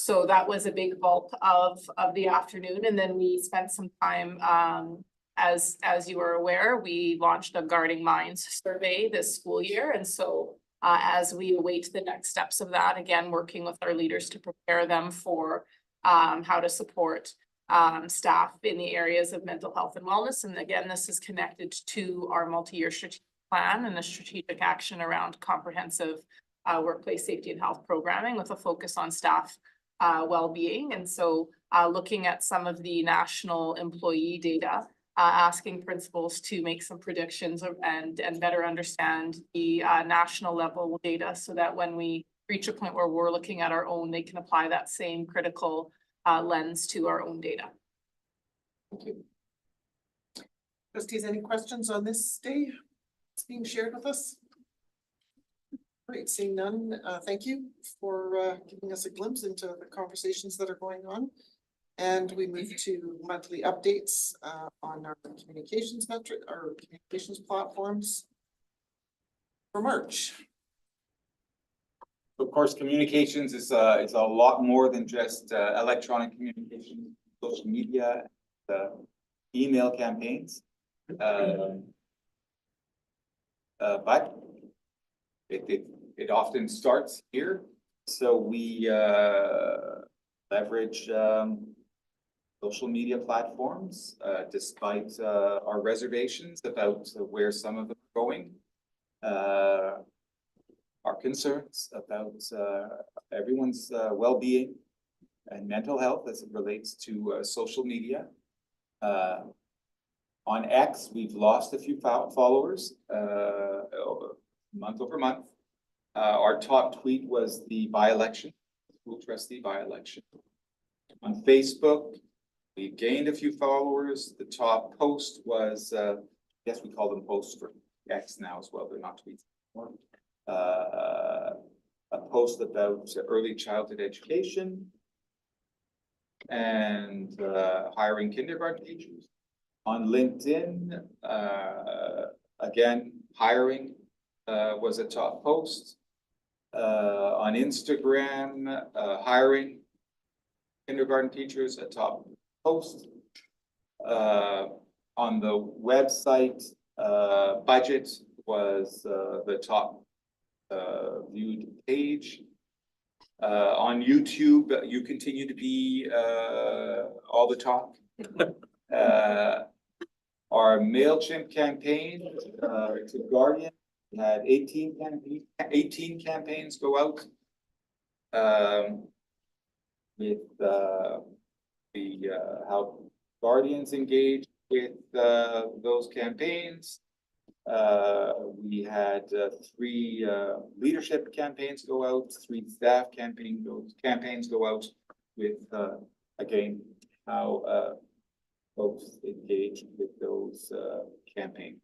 So that was a big bulk of the afternoon. And then we spent some time, as you are aware, we launched a Guarding Minds survey this school year. And so as we await the next steps of that, again, working with our leaders to prepare them for how to support staff in the areas of mental health and wellness. And again, this is connected to our multi-year strategic plan and the strategic action around comprehensive workplace safety and health programming with a focus on staff well-being. And so looking at some of the national employee data, asking principals to make some predictions and better understand the national level data so that when we reach a point where we're looking at our own, they can apply that same critical lens to our own data. Thank you. Trustees, any questions on this day? It's being shared with us. Great, seeing none, thank you for giving us a glimpse into the conversations that are going on. And we move to monthly updates on our communications platforms for March. Of course, communications is a lot more than just electronic communication, social media, email campaigns. But it often starts here. So we leverage social media platforms despite our reservations about where some of them are going. Our concerns about everyone's well-being and mental health as it relates to social media. On X, we've lost a few followers month over month. Our top tweet was the by-election, school trustee by-election. On Facebook, we gained a few followers. The top post was, I guess we call them posts for X now as well. They're not tweets anymore. A post about early childhood education and hiring kindergarten teachers. On LinkedIn, again, hiring was a top post. On Instagram, hiring kindergarten teachers, a top post. On the website, budget was the top viewed page. On YouTube, you continue to be all the talk. Our MailChimp campaign to Guardian had 18 campaigns go out with how Guardians engage with those campaigns. We had 3 leadership campaigns go out, 3 staff campaigns go out with again how folks engage with those campaigns.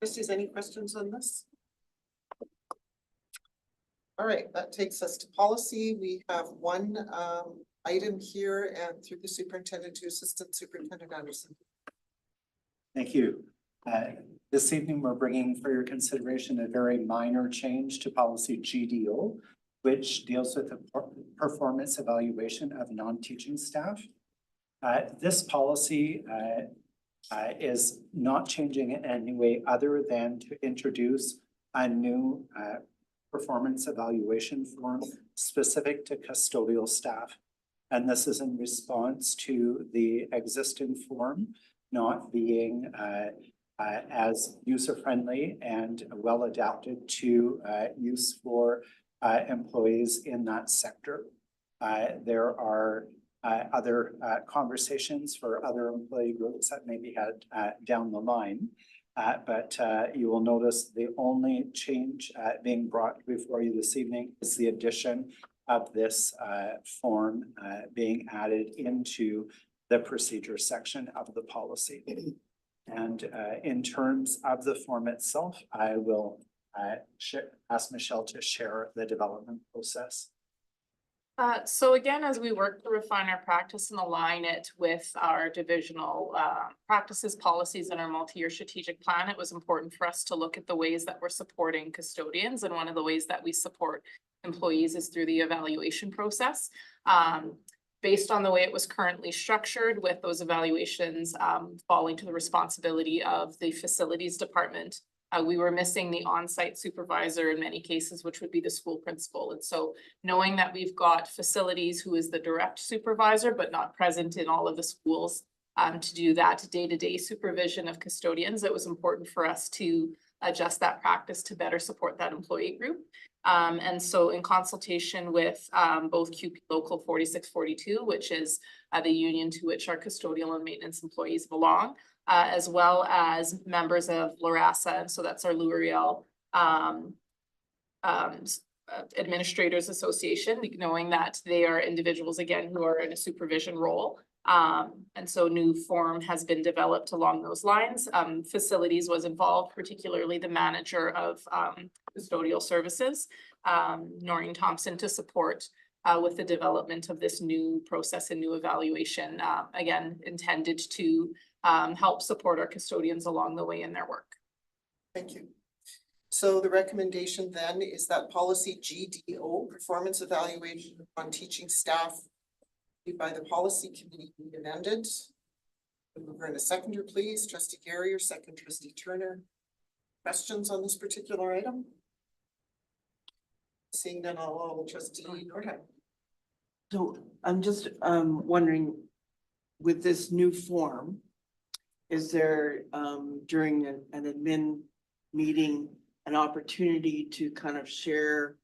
Trustees, any questions on this? All right, that takes us to policy. We have one item here, and through the superintendent to Assistant Superintendent Anderson. Thank you. This evening, we're bringing for your consideration a very minor change to policy GDO, which deals with the performance evaluation of non-teaching staff. This policy is not changing in any way other than to introduce a new performance evaluation form specific to custodial staff. And this is in response to the existing form not being as user-friendly and well adapted to use for employees in that sector. There are other conversations for other employee groups that may be had down the line. But you will notice the only change being brought before you this evening is the addition of this form being added into the procedure section of the policy. And in terms of the form itself, I will ask Michelle to share the development process. So again, as we work to refine our practice and align it with our divisional practices, policies, and our multi-year strategic plan, it was important for us to look at the ways that we're supporting custodians. And one of the ways that we support employees is through the evaluation process. Based on the way it was currently structured, with those evaluations falling to the responsibility of the facilities department, we were missing the on-site supervisor in many cases, which would be the school principal. And so knowing that we've got facilities who is the direct supervisor, but not present in all of the schools to do that day-to-day supervision of custodians, it was important for us to adjust that practice to better support that employee group. And so in consultation with both QP Local 4642, which is the union to which our custodial and maintenance employees belong, as well as members of LRASA, and so that's our Louis Administrators Association, knowing that they are individuals, again, who are in a supervision role. And so new form has been developed along those lines. Facilities was involved, particularly the manager of custodial services, Noreen Thompson, to support with the development of this new process and new evaluation, again, intended to help support our custodians along the way in their work. Thank you. So the recommendation then is that policy GDO, performance evaluation on teaching staff, by the policy committee be amended. We're in a seconder, please. Trustee Gary, or second Trustee Turner. Questions on this particular item? Seeing none, I'll Trustee Nordheim. So I'm just wondering, with this new form, is there during an admin meeting an opportunity to kind of share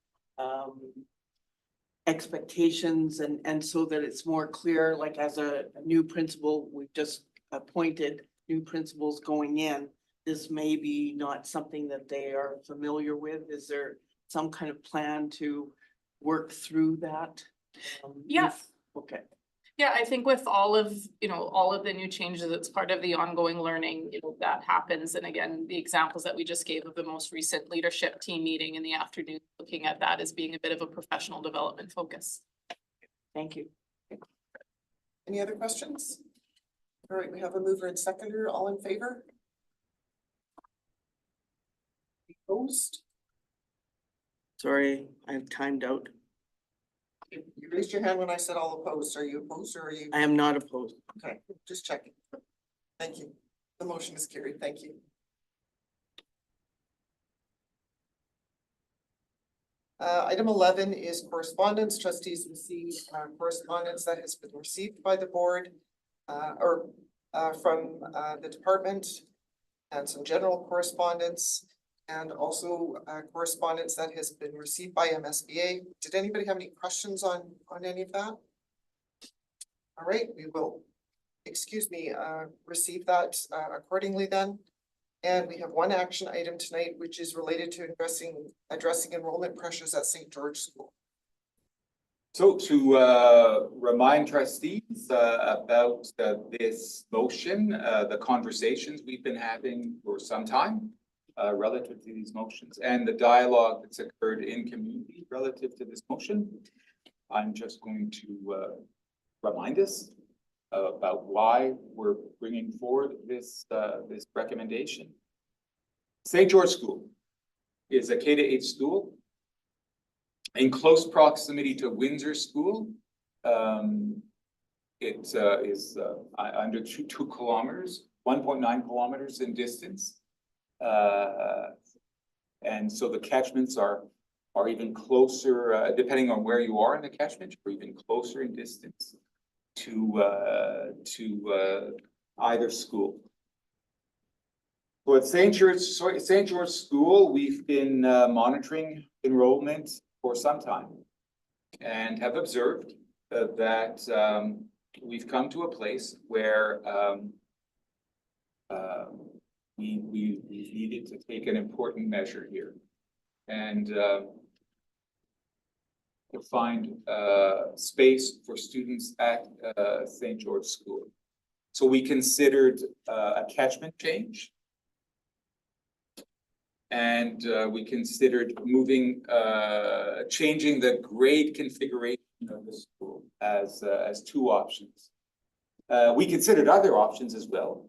expectations and so that it's more clear, like as a new principal, we've just appointed new principals going in, this may be not something that they are familiar with. Is there some kind of plan to work through that? Yes. Okay. Yeah, I think with all of the new changes, it's part of the ongoing learning, that happens. And again, the examples that we just gave of the most recent leadership team meeting in the afternoon, looking at that as being a bit of a professional development focus. Thank you. Any other questions? All right, we have a mover and seconder. All in favor? Opposed? Sorry, I'm timed out. You raised your hand when I said all opposed. Are you opposed or are you? I am not opposed. Okay, just checking. Thank you. The motion is carried. Thank you. Item 11 is correspondence. Trustees receive correspondence that has been received by the board from the department, and some general correspondence, and also correspondence that has been received by MSBA. Did anybody have any questions on any of that? All right, we will, receive that accordingly then. And we have one action item tonight, which is related to addressing enrollment pressures at St. George School. So to remind trustees about this motion, the conversations we've been having for some time relative to these motions and the dialogue that's occurred in community relative to this motion, I'm just going to remind us about why we're bringing forward this recommendation. St. George School is a K-8 school in close proximity to Windsor School. It is under 2 kilometers, 1.9 kilometers in distance. And so the catchments are even closer, depending on where you are in the catchment, or even closer in distance to either school. So at St. George School, we've been monitoring enrollment for some time and have observed that we've come to a place where we needed to take an important measure here and to find space for students at St. George School. So we considered a catchment change. And we considered changing the grade configuration of the school as two options. We considered other options as well.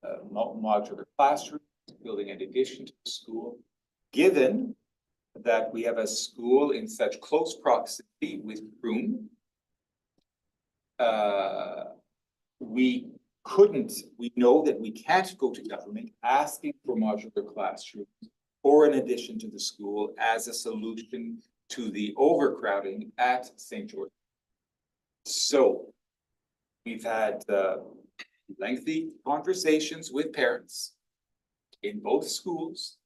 Modular classrooms, building an addition to the school. Given that we have a school in such close proximity with Croon, we know that we can't go to government asking for modular classrooms or an addition to the school as a solution to the overcrowding at St. George. So we've had lengthy conversations with parents in both schools.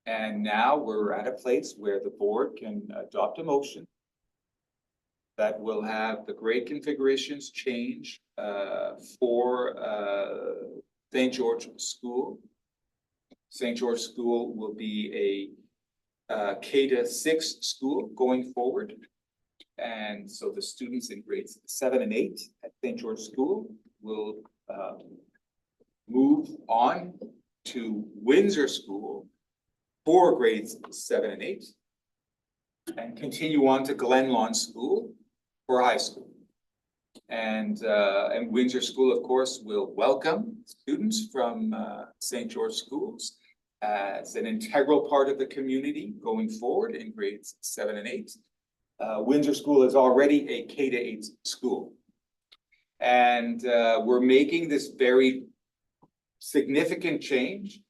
And now we're at a place where the board can adopt a motion that will have the grade configurations change for St. George School. St. George School will be a K-6 school going forward. And so the students in grades 7 and 8 at St. George School will move on to Windsor School for grades 7 and 8 and continue on to Glen Lawn School for high school. And Windsor School, of course, will welcome students from St. George Schools as an integral part of the community going forward in grades 7 and 8. Windsor School is already a K-8 school. And we're making this very significant change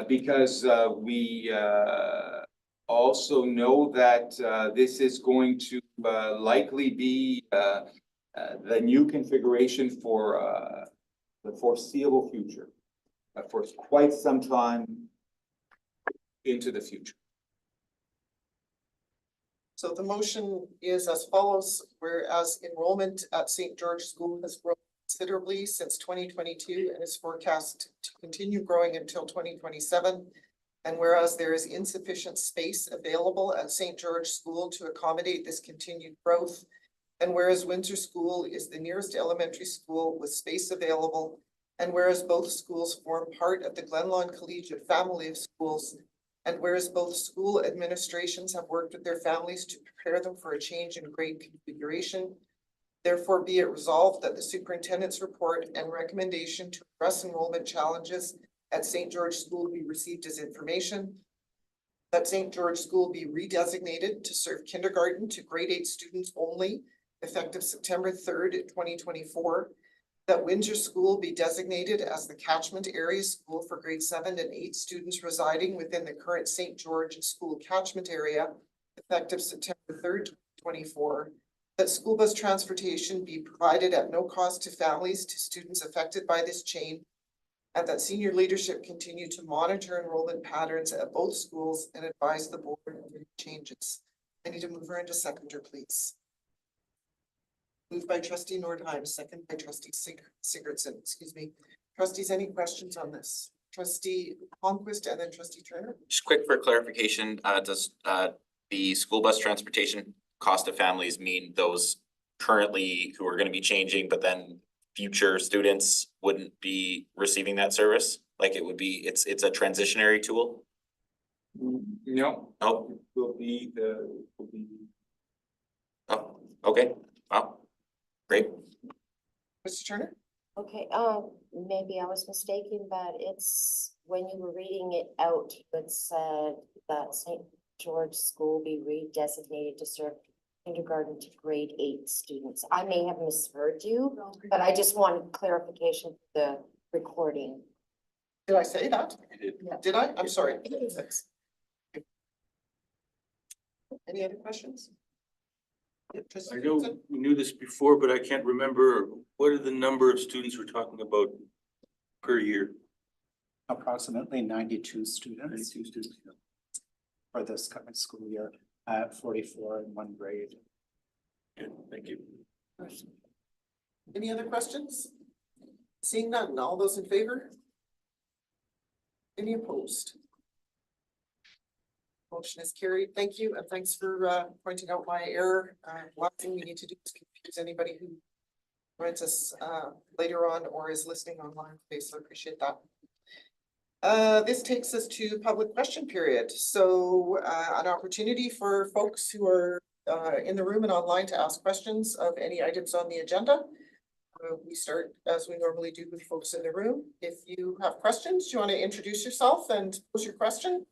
because we also know that this is going to likely be the new configuration for the foreseeable future, for quite some time into the future. So the motion is as follows, whereas enrollment at St. George School has grown considerably since 2022 and is forecast to continue growing until 2027. And whereas there is insufficient space available at St. George School to accommodate this continued growth. And whereas Windsor School is the nearest elementary school with space available. And whereas both schools form part of the Glen Lawn Collegiate family of schools. And whereas both school administrations have worked with their families to prepare them for a change in grade configuration. Therefore, be it resolved that the superintendent's report and recommendation to address enrollment challenges at St. George School be received as information. That St. George School be redesignated to serve kindergarten to grade 8 students only, effective September 3rd, 2024. That Windsor School be designated as the catchment area school for grade 7 and 8 students residing within the current St. George School catchment area, effective September 3rd, 2024. That school bus transportation be provided at no cost to families to students affected by this change. And that senior leadership continue to monitor enrollment patterns at both schools and advise the board of any changes. I need a mover and a seconder, please. Moved by trustee Nordheim, second by trustee Sigurdsson, excuse me. Trustees, any questions on this? Trustee Holmquist and then trustee Turner. Just quick for clarification, does the school bus transportation cost to families mean those currently who are gonna be changing, but then future students wouldn't be receiving that service? Like it would be, it's a transitionary tool? No. Oh, Will be. oh, okay, wow, great. Mr. Turner? Okay, maybe I was mistaken, but it's, when you were reading it out, it said that St. George School be redesignated to serve kindergarten to grade 8 students. I may have misheard you, but I just wanted clarification for the recording. Did I say that? Did I? I'm sorry. Any other questions? I know we knew this before, but I can't remember, what are the number of students we're talking about per year? Approximately 92 students. 92 students. for this coming school year, 44 in one grade. Good, thank you. Any other questions? Seeing none, all those in favor? Any opposed? Motion is carried. Thank you, and thanks for pointing out my error. Last thing we need to do is confuse anybody who joins us later on or is listening online today, so I appreciate that. This takes us to public question period. So an opportunity for folks who are in the room and online to ask questions of any items on the agenda. We start as we normally do with folks in the room. If you have questions, do you want to introduce yourself and pose your question?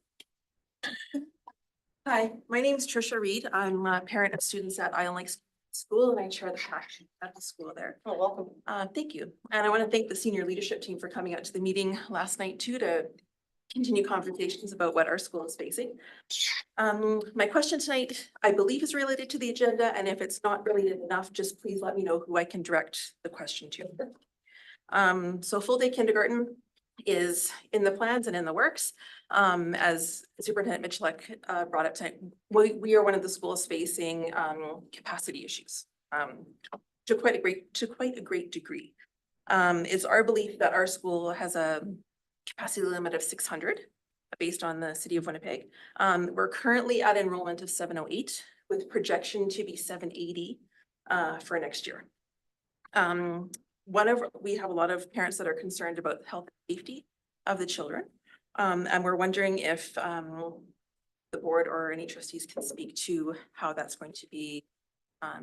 Hi, my name is Trisha Reed. I'm a parent of students at Island Lakes School and I chair the faculty at the school there. Oh, welcome. Thank you. And I want to thank the senior leadership team for coming out to the meeting last night too to continue conversations about what our school is facing. My question tonight, I believe, is related to the agenda, and if it's not related enough, just please let me know who I can direct the question to. So full day kindergarten is in the plans and in the works. As Superintendent Michalek brought up tonight, we are one of the schools facing capacity issues to quite a great degree. It's our belief that our school has a capacity limit of 600 based on the city of Winnipeg. We're currently at enrollment of 708 with projection to be 780 for next year. We have a lot of parents that are concerned about the health and safety of the children. And we're wondering if the board or any trustees can speak to how that's going to be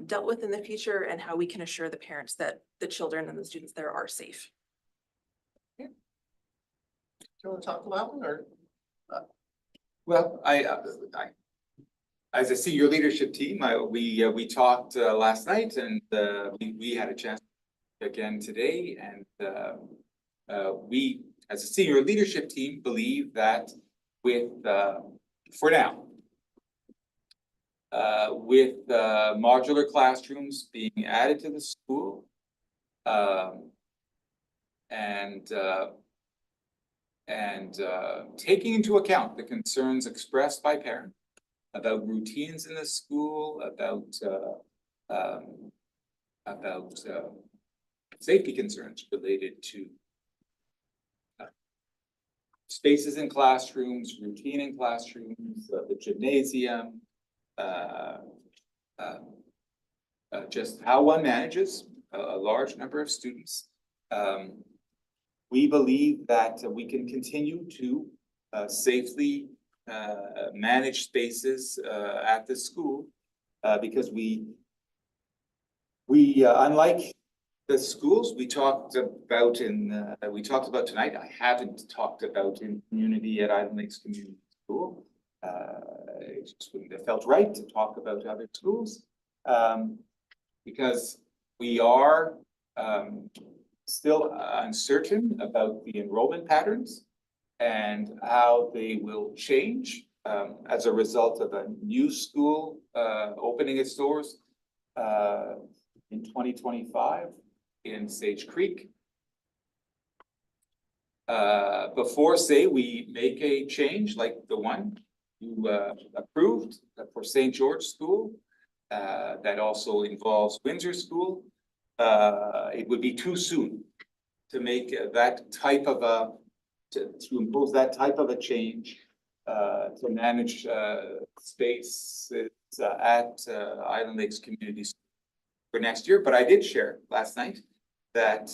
dealt with in the future and how we can assure the parents that the children and the students there are safe. Do you want to talk about one or? Well, as a senior leadership team, we talked last night and we had a chance again today, and we, as a senior leadership team, believe that with, for now, with modular classrooms being added to the school, and taking into account the concerns expressed by parents about routines in the school, about safety concerns related to spaces in classrooms, routine in classrooms, the gymnasium, just how one manages a large number of students. We believe that we can continue to safely manage spaces at the school because we unlike the schools we talked about tonight, I haven't talked about in community at Island Lakes Community School. It just wouldn't have felt right to talk about other schools because we are still uncertain about the enrollment patterns and how they will change as a result of a new school opening its doors in 2025 in Sage Creek. Before, say, we make a change like the one you approved for St. George School, that also involves Windsor School, it would be too soon to make that type of to impose that type of a change to manage space at Island Lakes Community School for next year. But I did share last night that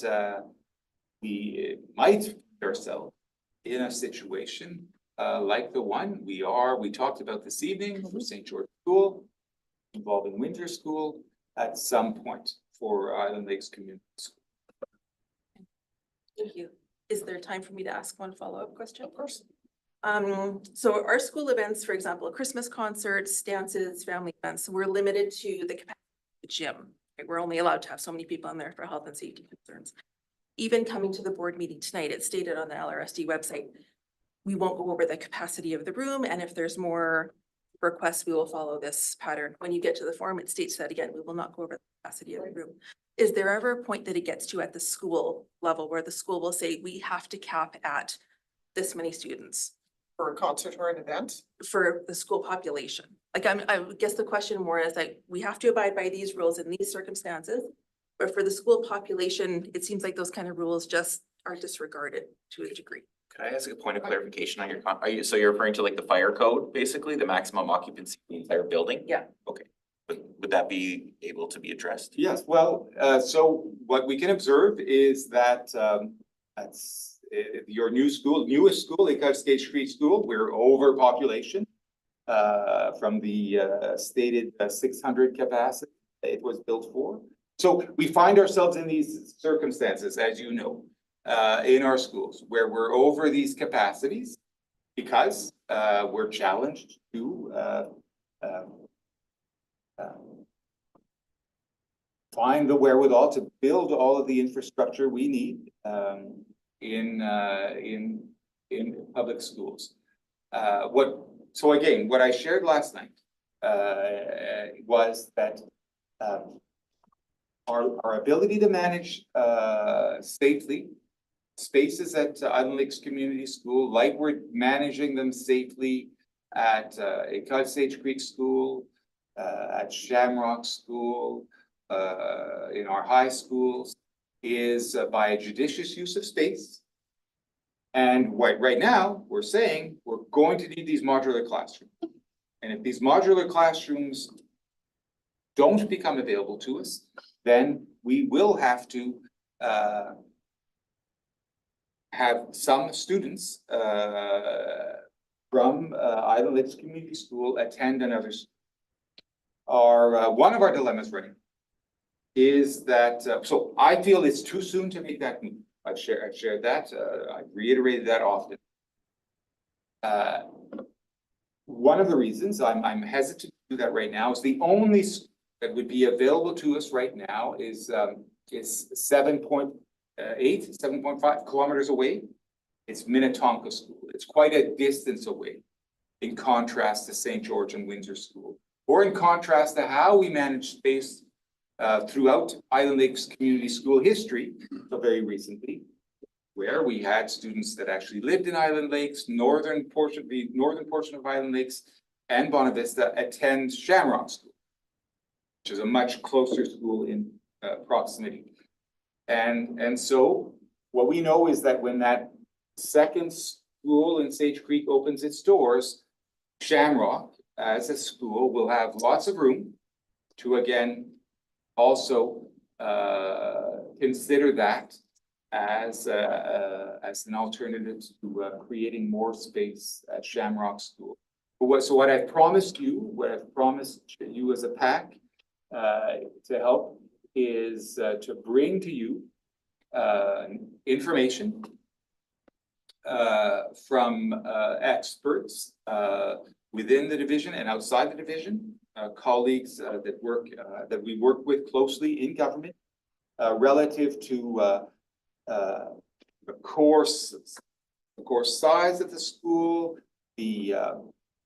we might find ourselves in a situation like the one we talked about this evening for St. George School, involving Windsor School at some point for Island Lakes Community School. Thank you. Is there time for me to ask one follow-up question? Of course. So our school events, for example, Christmas concerts, dances, family events, we're limited to the capacity of the gym. Right? We're only allowed to have so many people in there for health and safety concerns. Even coming to the board meeting tonight, it's stated on the LRSD website, we won't go over the capacity of the room, and if there's more requests, we will follow this pattern. When you get to the form, it states that again, we will not go over the capacity of the room. Is there ever a point that it gets to at the school level where the school will say, we have to cap at this many students? For a concert or an event? for the school population. Like I guess the question more is like, we have to abide by these rules in these circumstances. But for the school population, it seems like those kind of rules just are disregarded to a degree. Could I ask a point of clarification on your, so you're referring to like the fire code, basically, the maximum occupancy of the entire building? Yeah. Okay, but would that be able to be addressed? Yes, well, so what we can observe is that that's your newest school, École Stage Street School, we're overpopulation. From the stated 600 capacity it was built for. So we find ourselves in these circumstances, as you know, in our schools where we're over these capacities because we're challenged to find the wherewithal to build all of the infrastructure we need in public schools. So again, what I shared last night was that our ability to manage safely spaces at Island Lakes Community School, like we're managing them safely at École Sage Creek School, at Shamrock School, in our high schools, is by a judicious use of space. And right now, we're saying we're going to need these modular classrooms. And if these modular classrooms don't become available to us, then we will have to have some students from Island Lakes Community School attend another school. One of our dilemmas right now is that, so I feel it's too soon to make that move. I've shared that, I've reiterated that often. One of the reasons I'm hesitant to do that right now is the only school that would be available to us right now is 7.8, 7.5 kilometers away. It's Minnetonka School. It's quite a distance away in contrast to St. George and Windsor School, or in contrast to how we manage space throughout Island Lakes Community School history, so very recently, where we had students that actually lived in Island Lakes, the northern portion of Island Lakes, and Bonavista attend Shamrock School, which is a much closer school in proximity. And so what we know is that when that second school in Sage Creek opens its doors, Shamrock as a school will have lots of room to again also consider that as an alternative to creating more space at Shamrock School. But what I've promised you, as a PAC to help is to bring to you information from experts within the division and outside the division, colleagues that we work with closely in government relative to the course size of the school, the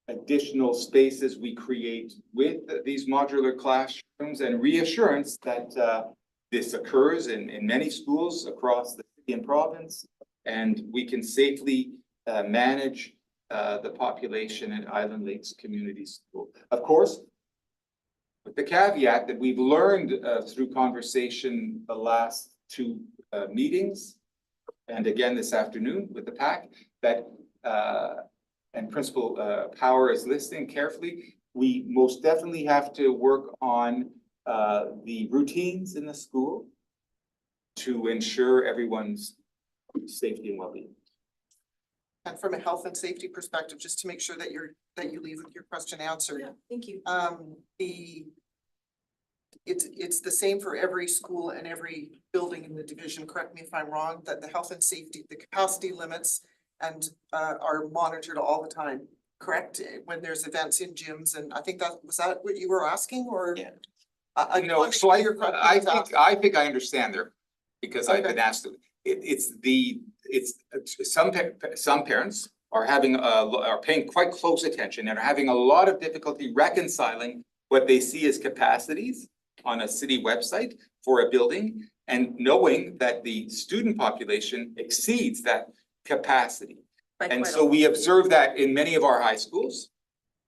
additional spaces we create with these modular classrooms, and reassurance that this occurs in many schools across the city and province, and we can safely manage the population at Island Lakes Community School. Of course, with the caveat that we've learned through conversation the last two meetings, and again this afternoon with the PAC, that and Principal Power is listening carefully, we most definitely have to work on the routines in the school to ensure everyone's safety and well-being. And from a health and safety perspective, just to make sure that you leave with your question answered. Yeah, thank you. It's the same for every school and every building in the division, correct me if I'm wrong, that the health and safety, the capacity limits and are monitored all the time, correct? When there's events in gyms, and I think was that what you were asking, or? Yeah. No, So I think I understand there, because I've been asked some parents are paying quite close attention and are having a lot of difficulty reconciling what they see as capacities on a city website for a building, and knowing that the student population exceeds that capacity. And so we observe that in many of our high schools.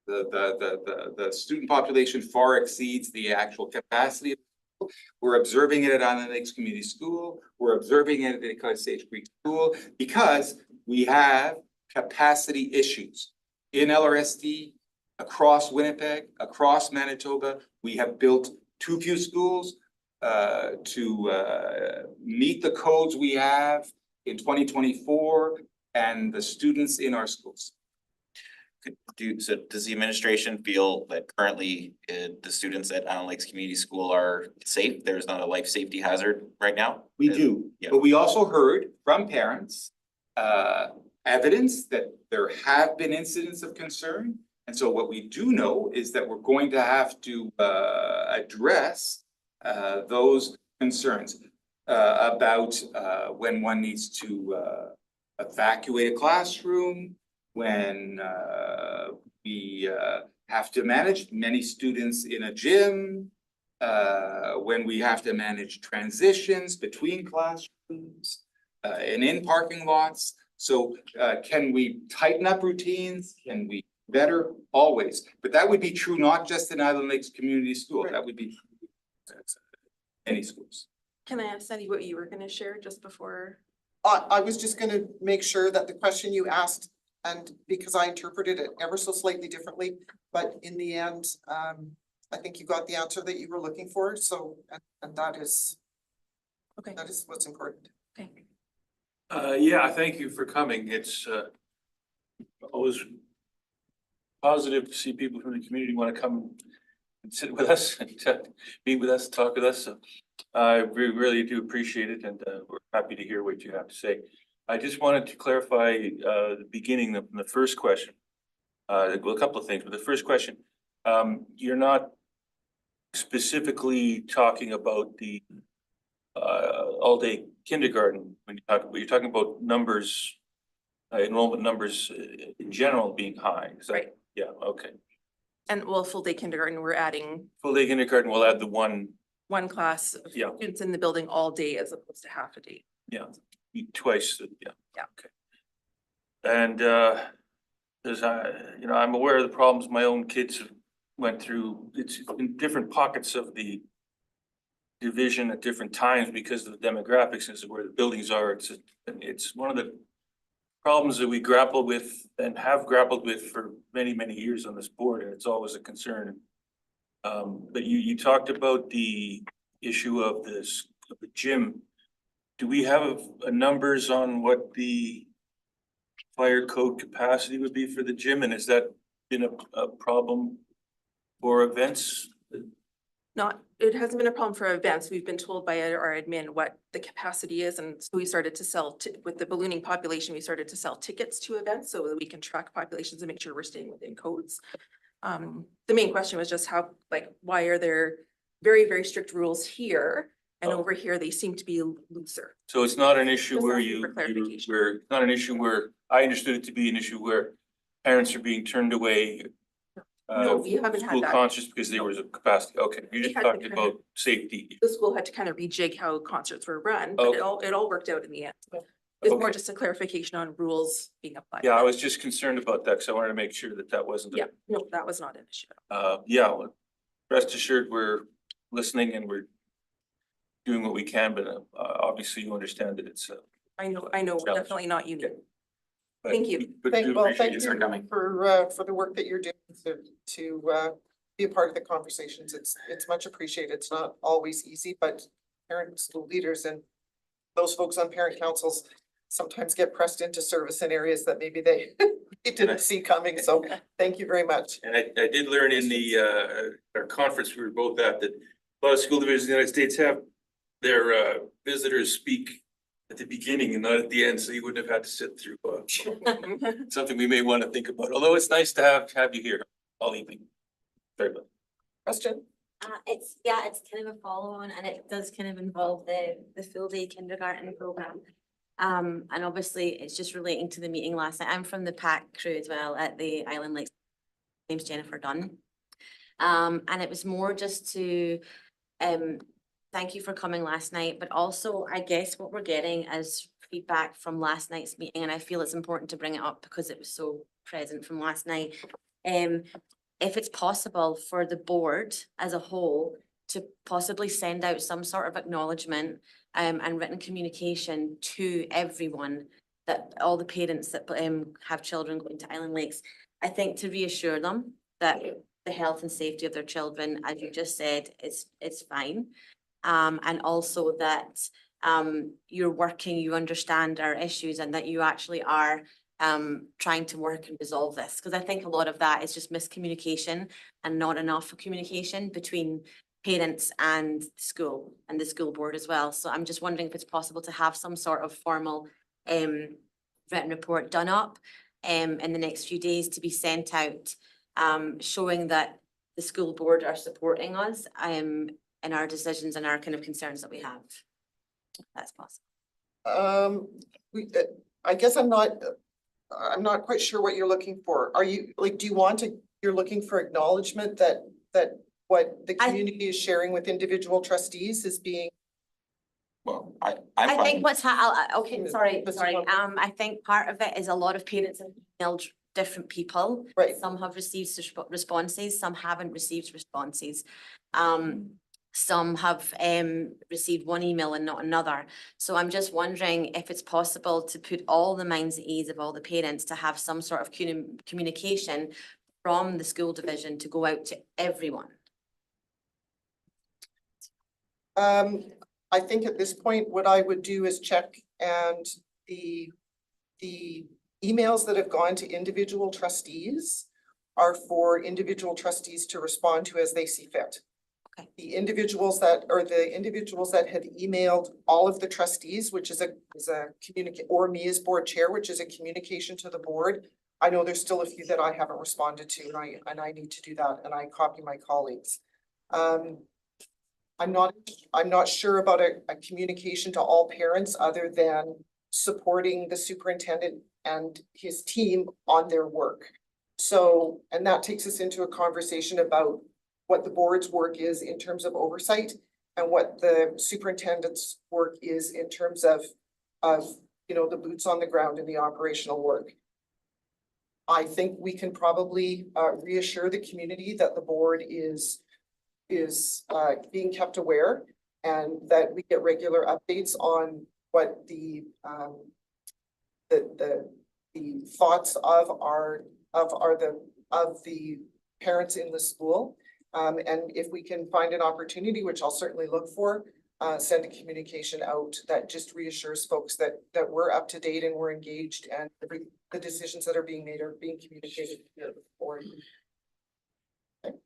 The student population far exceeds the actual capacity. We're observing it at Island Lakes Community School. We're observing it at Sage Creek School because we have capacity issues in LRSD, across Winnipeg, across Manitoba. We have built too few schools to meet the codes we have in 2024 and the students in our schools. So does the administration feel that currently the students at Island Lakes Community School are safe? There's not a life safety hazard right now? We do, but we also heard from parents evidence that there have been incidents of concern. And so what we do know is that we're going to have to address those concerns about when one needs to evacuate a classroom, when we have to manage many students in a gym, when we have to manage transitions between classrooms and in parking lots. So can we tighten up routines? Can we better? Always. But that would be true not just in Island Lakes Community School. That would be any schools. Can I ask Sandy what you were gonna share just before? I was just gonna make sure that the question you asked, and because I interpreted it ever so slightly differently, but in the end, I think you got the answer that you were looking for, so, and that is what's important. Okay. Yeah, thank you for coming. It's always positive to see people from the community want to come and sit with us and meet with us, talk with us. So we really do appreciate it, and we're happy to hear what you have to say. I just wanted to clarify the beginning of the first question. Well, a couple of things, but the first question, you're not specifically talking about the all-day kindergarten when you're talking about numbers, enrollment numbers in general being high. Is that, right? Yeah. Okay. And well, full day kindergarten, we're adding Full day kindergarten, we'll add the one. one class of Yeah. students in the building all day as opposed to half a day. Yeah, twice. Yeah. Yeah. Okay. And as I'm aware of the problems my own kids have went through. It's in different pockets of the division at different times because of the demographics and where the buildings are. It's one of the problems that we grapple with and have grappled with for many, many years on this board, and it's always a concern. But you talked about the issue of the gym. Do we have numbers on what the fire code capacity would be for the gym, and has that been a problem for events? It hasn't been a problem for events. We've been told by our admin what the capacity is, and so we started to sell, with the ballooning population, we started to sell tickets to events so that we can track populations and make sure we're staying within codes. The main question was just how, why are there very, very strict rules here, and over here they seem to be looser? So it's not an issue Just where asking for clarification. it's not an issue where, I understood it to be an issue where parents are being turned away. No, we haven't had School that. conscious because there was a capacity. Okay, you We just had to talked kind about safety. The school had to kind of rejig how concerts were run, but Okay. it all worked out in the end. It's more Okay. just a clarification on rules being applied. Yeah, I was just concerned about that because I wanted to make sure that that wasn't. Yeah, no, that was not an issue. Yeah, well, rest assured, we're listening and we're doing what we can, but obviously you understand that it's. I know, we're Challenge. definitely not unique. but Thank you. we- but Thank do you appreciate you coming. for the work that you're doing to be a part of the conversations. It's much appreciated. It's not always easy, but parent school leaders and those folks on parent councils sometimes get pressed into service in areas that maybe they didn't see coming. So thank you very much. And I did learn in the our conference we were both at that a lot of school divisions in the United States have their visitors speak at the beginning and not at the end, so you wouldn't have had to sit through something we may want to think about, although it's nice to have you here all evening. Very good. Question? It's kind of a follow on, and it does kind of involve the full day kindergarten program. And obviously it's just relating to the meeting last night. I'm from the PAC crew as well at the Island Lakes. My name's Jennifer Dunn. And it was more just to thank you for coming last night, but also I guess what we're getting as feedback from last night's meeting, and I feel it's important to bring it up because it was so present from last night. If it's possible for the board as a whole to possibly send out some sort of acknowledgement and written communication to everyone, that all the parents that have children going to Island Lakes, I think to reassure them that the health and safety of their children, as you just said, it's fine. And also that you're working, you understand our issues, and that you actually are trying to work and resolve this. Because I think a lot of that is just miscommunication and not enough communication between parents and school and the school board as well. So I'm just wondering if it's possible to have some sort of formal written report done up in the next few days to be sent out, showing that the school board are supporting us in our decisions and our kind of concerns that we have. If that's possible. I guess I'm not quite sure what you're looking for. Are you, like, do you want to, you're looking for acknowledgement that what the community is sharing with individual trustees is being? Well, I think what's okay, Mr. sorry. Plummer. I think part of it is a lot of parents have emailed different people. Right. Some have received responses, some haven't received responses. Some have received one email and not another. So I'm just wondering if it's possible to put all the minds at ease of all the parents to have some sort of communication from the school division to go out to everyone. I think at this point, what I would do is check, and the emails that have gone to individual trustees are for individual trustees to respond to as they see fit. Okay. The individuals that have emailed all of the trustees, which is a communicate, or me as board chair, which is a communication to the board. I know there's still a few that I haven't responded to, and I need to do that, and I copy my colleagues. I'm not sure about a communication to all parents other than supporting the superintendent and his team on their work. So, and that takes us into a conversation about what the board's work is in terms of oversight and what the superintendent's work is in terms of, you know, the boots on the ground and the operational work. I think we can probably reassure the community that the board is being kept aware, and that we get regular updates on what the thoughts of the parents in the school. And if we can find an opportunity, which I'll certainly look for, send a communication out that just reassures folks that we're up to date and we're engaged, and the decisions that are being made are being communicated here before. Okay.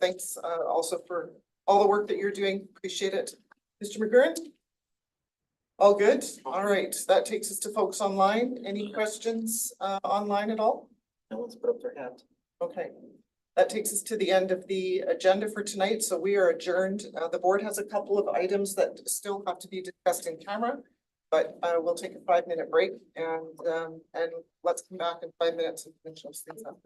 Thanks also for all the work that you're doing. Appreciate it. Mr. McGurn? All good? All right, that takes us to folks online. Any questions online at all? No one's put up their hand. Okay. That takes us to the end of the agenda for tonight, so we are adjourned. The board has a couple of items that still have to be discussed in camera, but we'll take a 5-minute break, and let's come back in 5 minutes and finish those things up.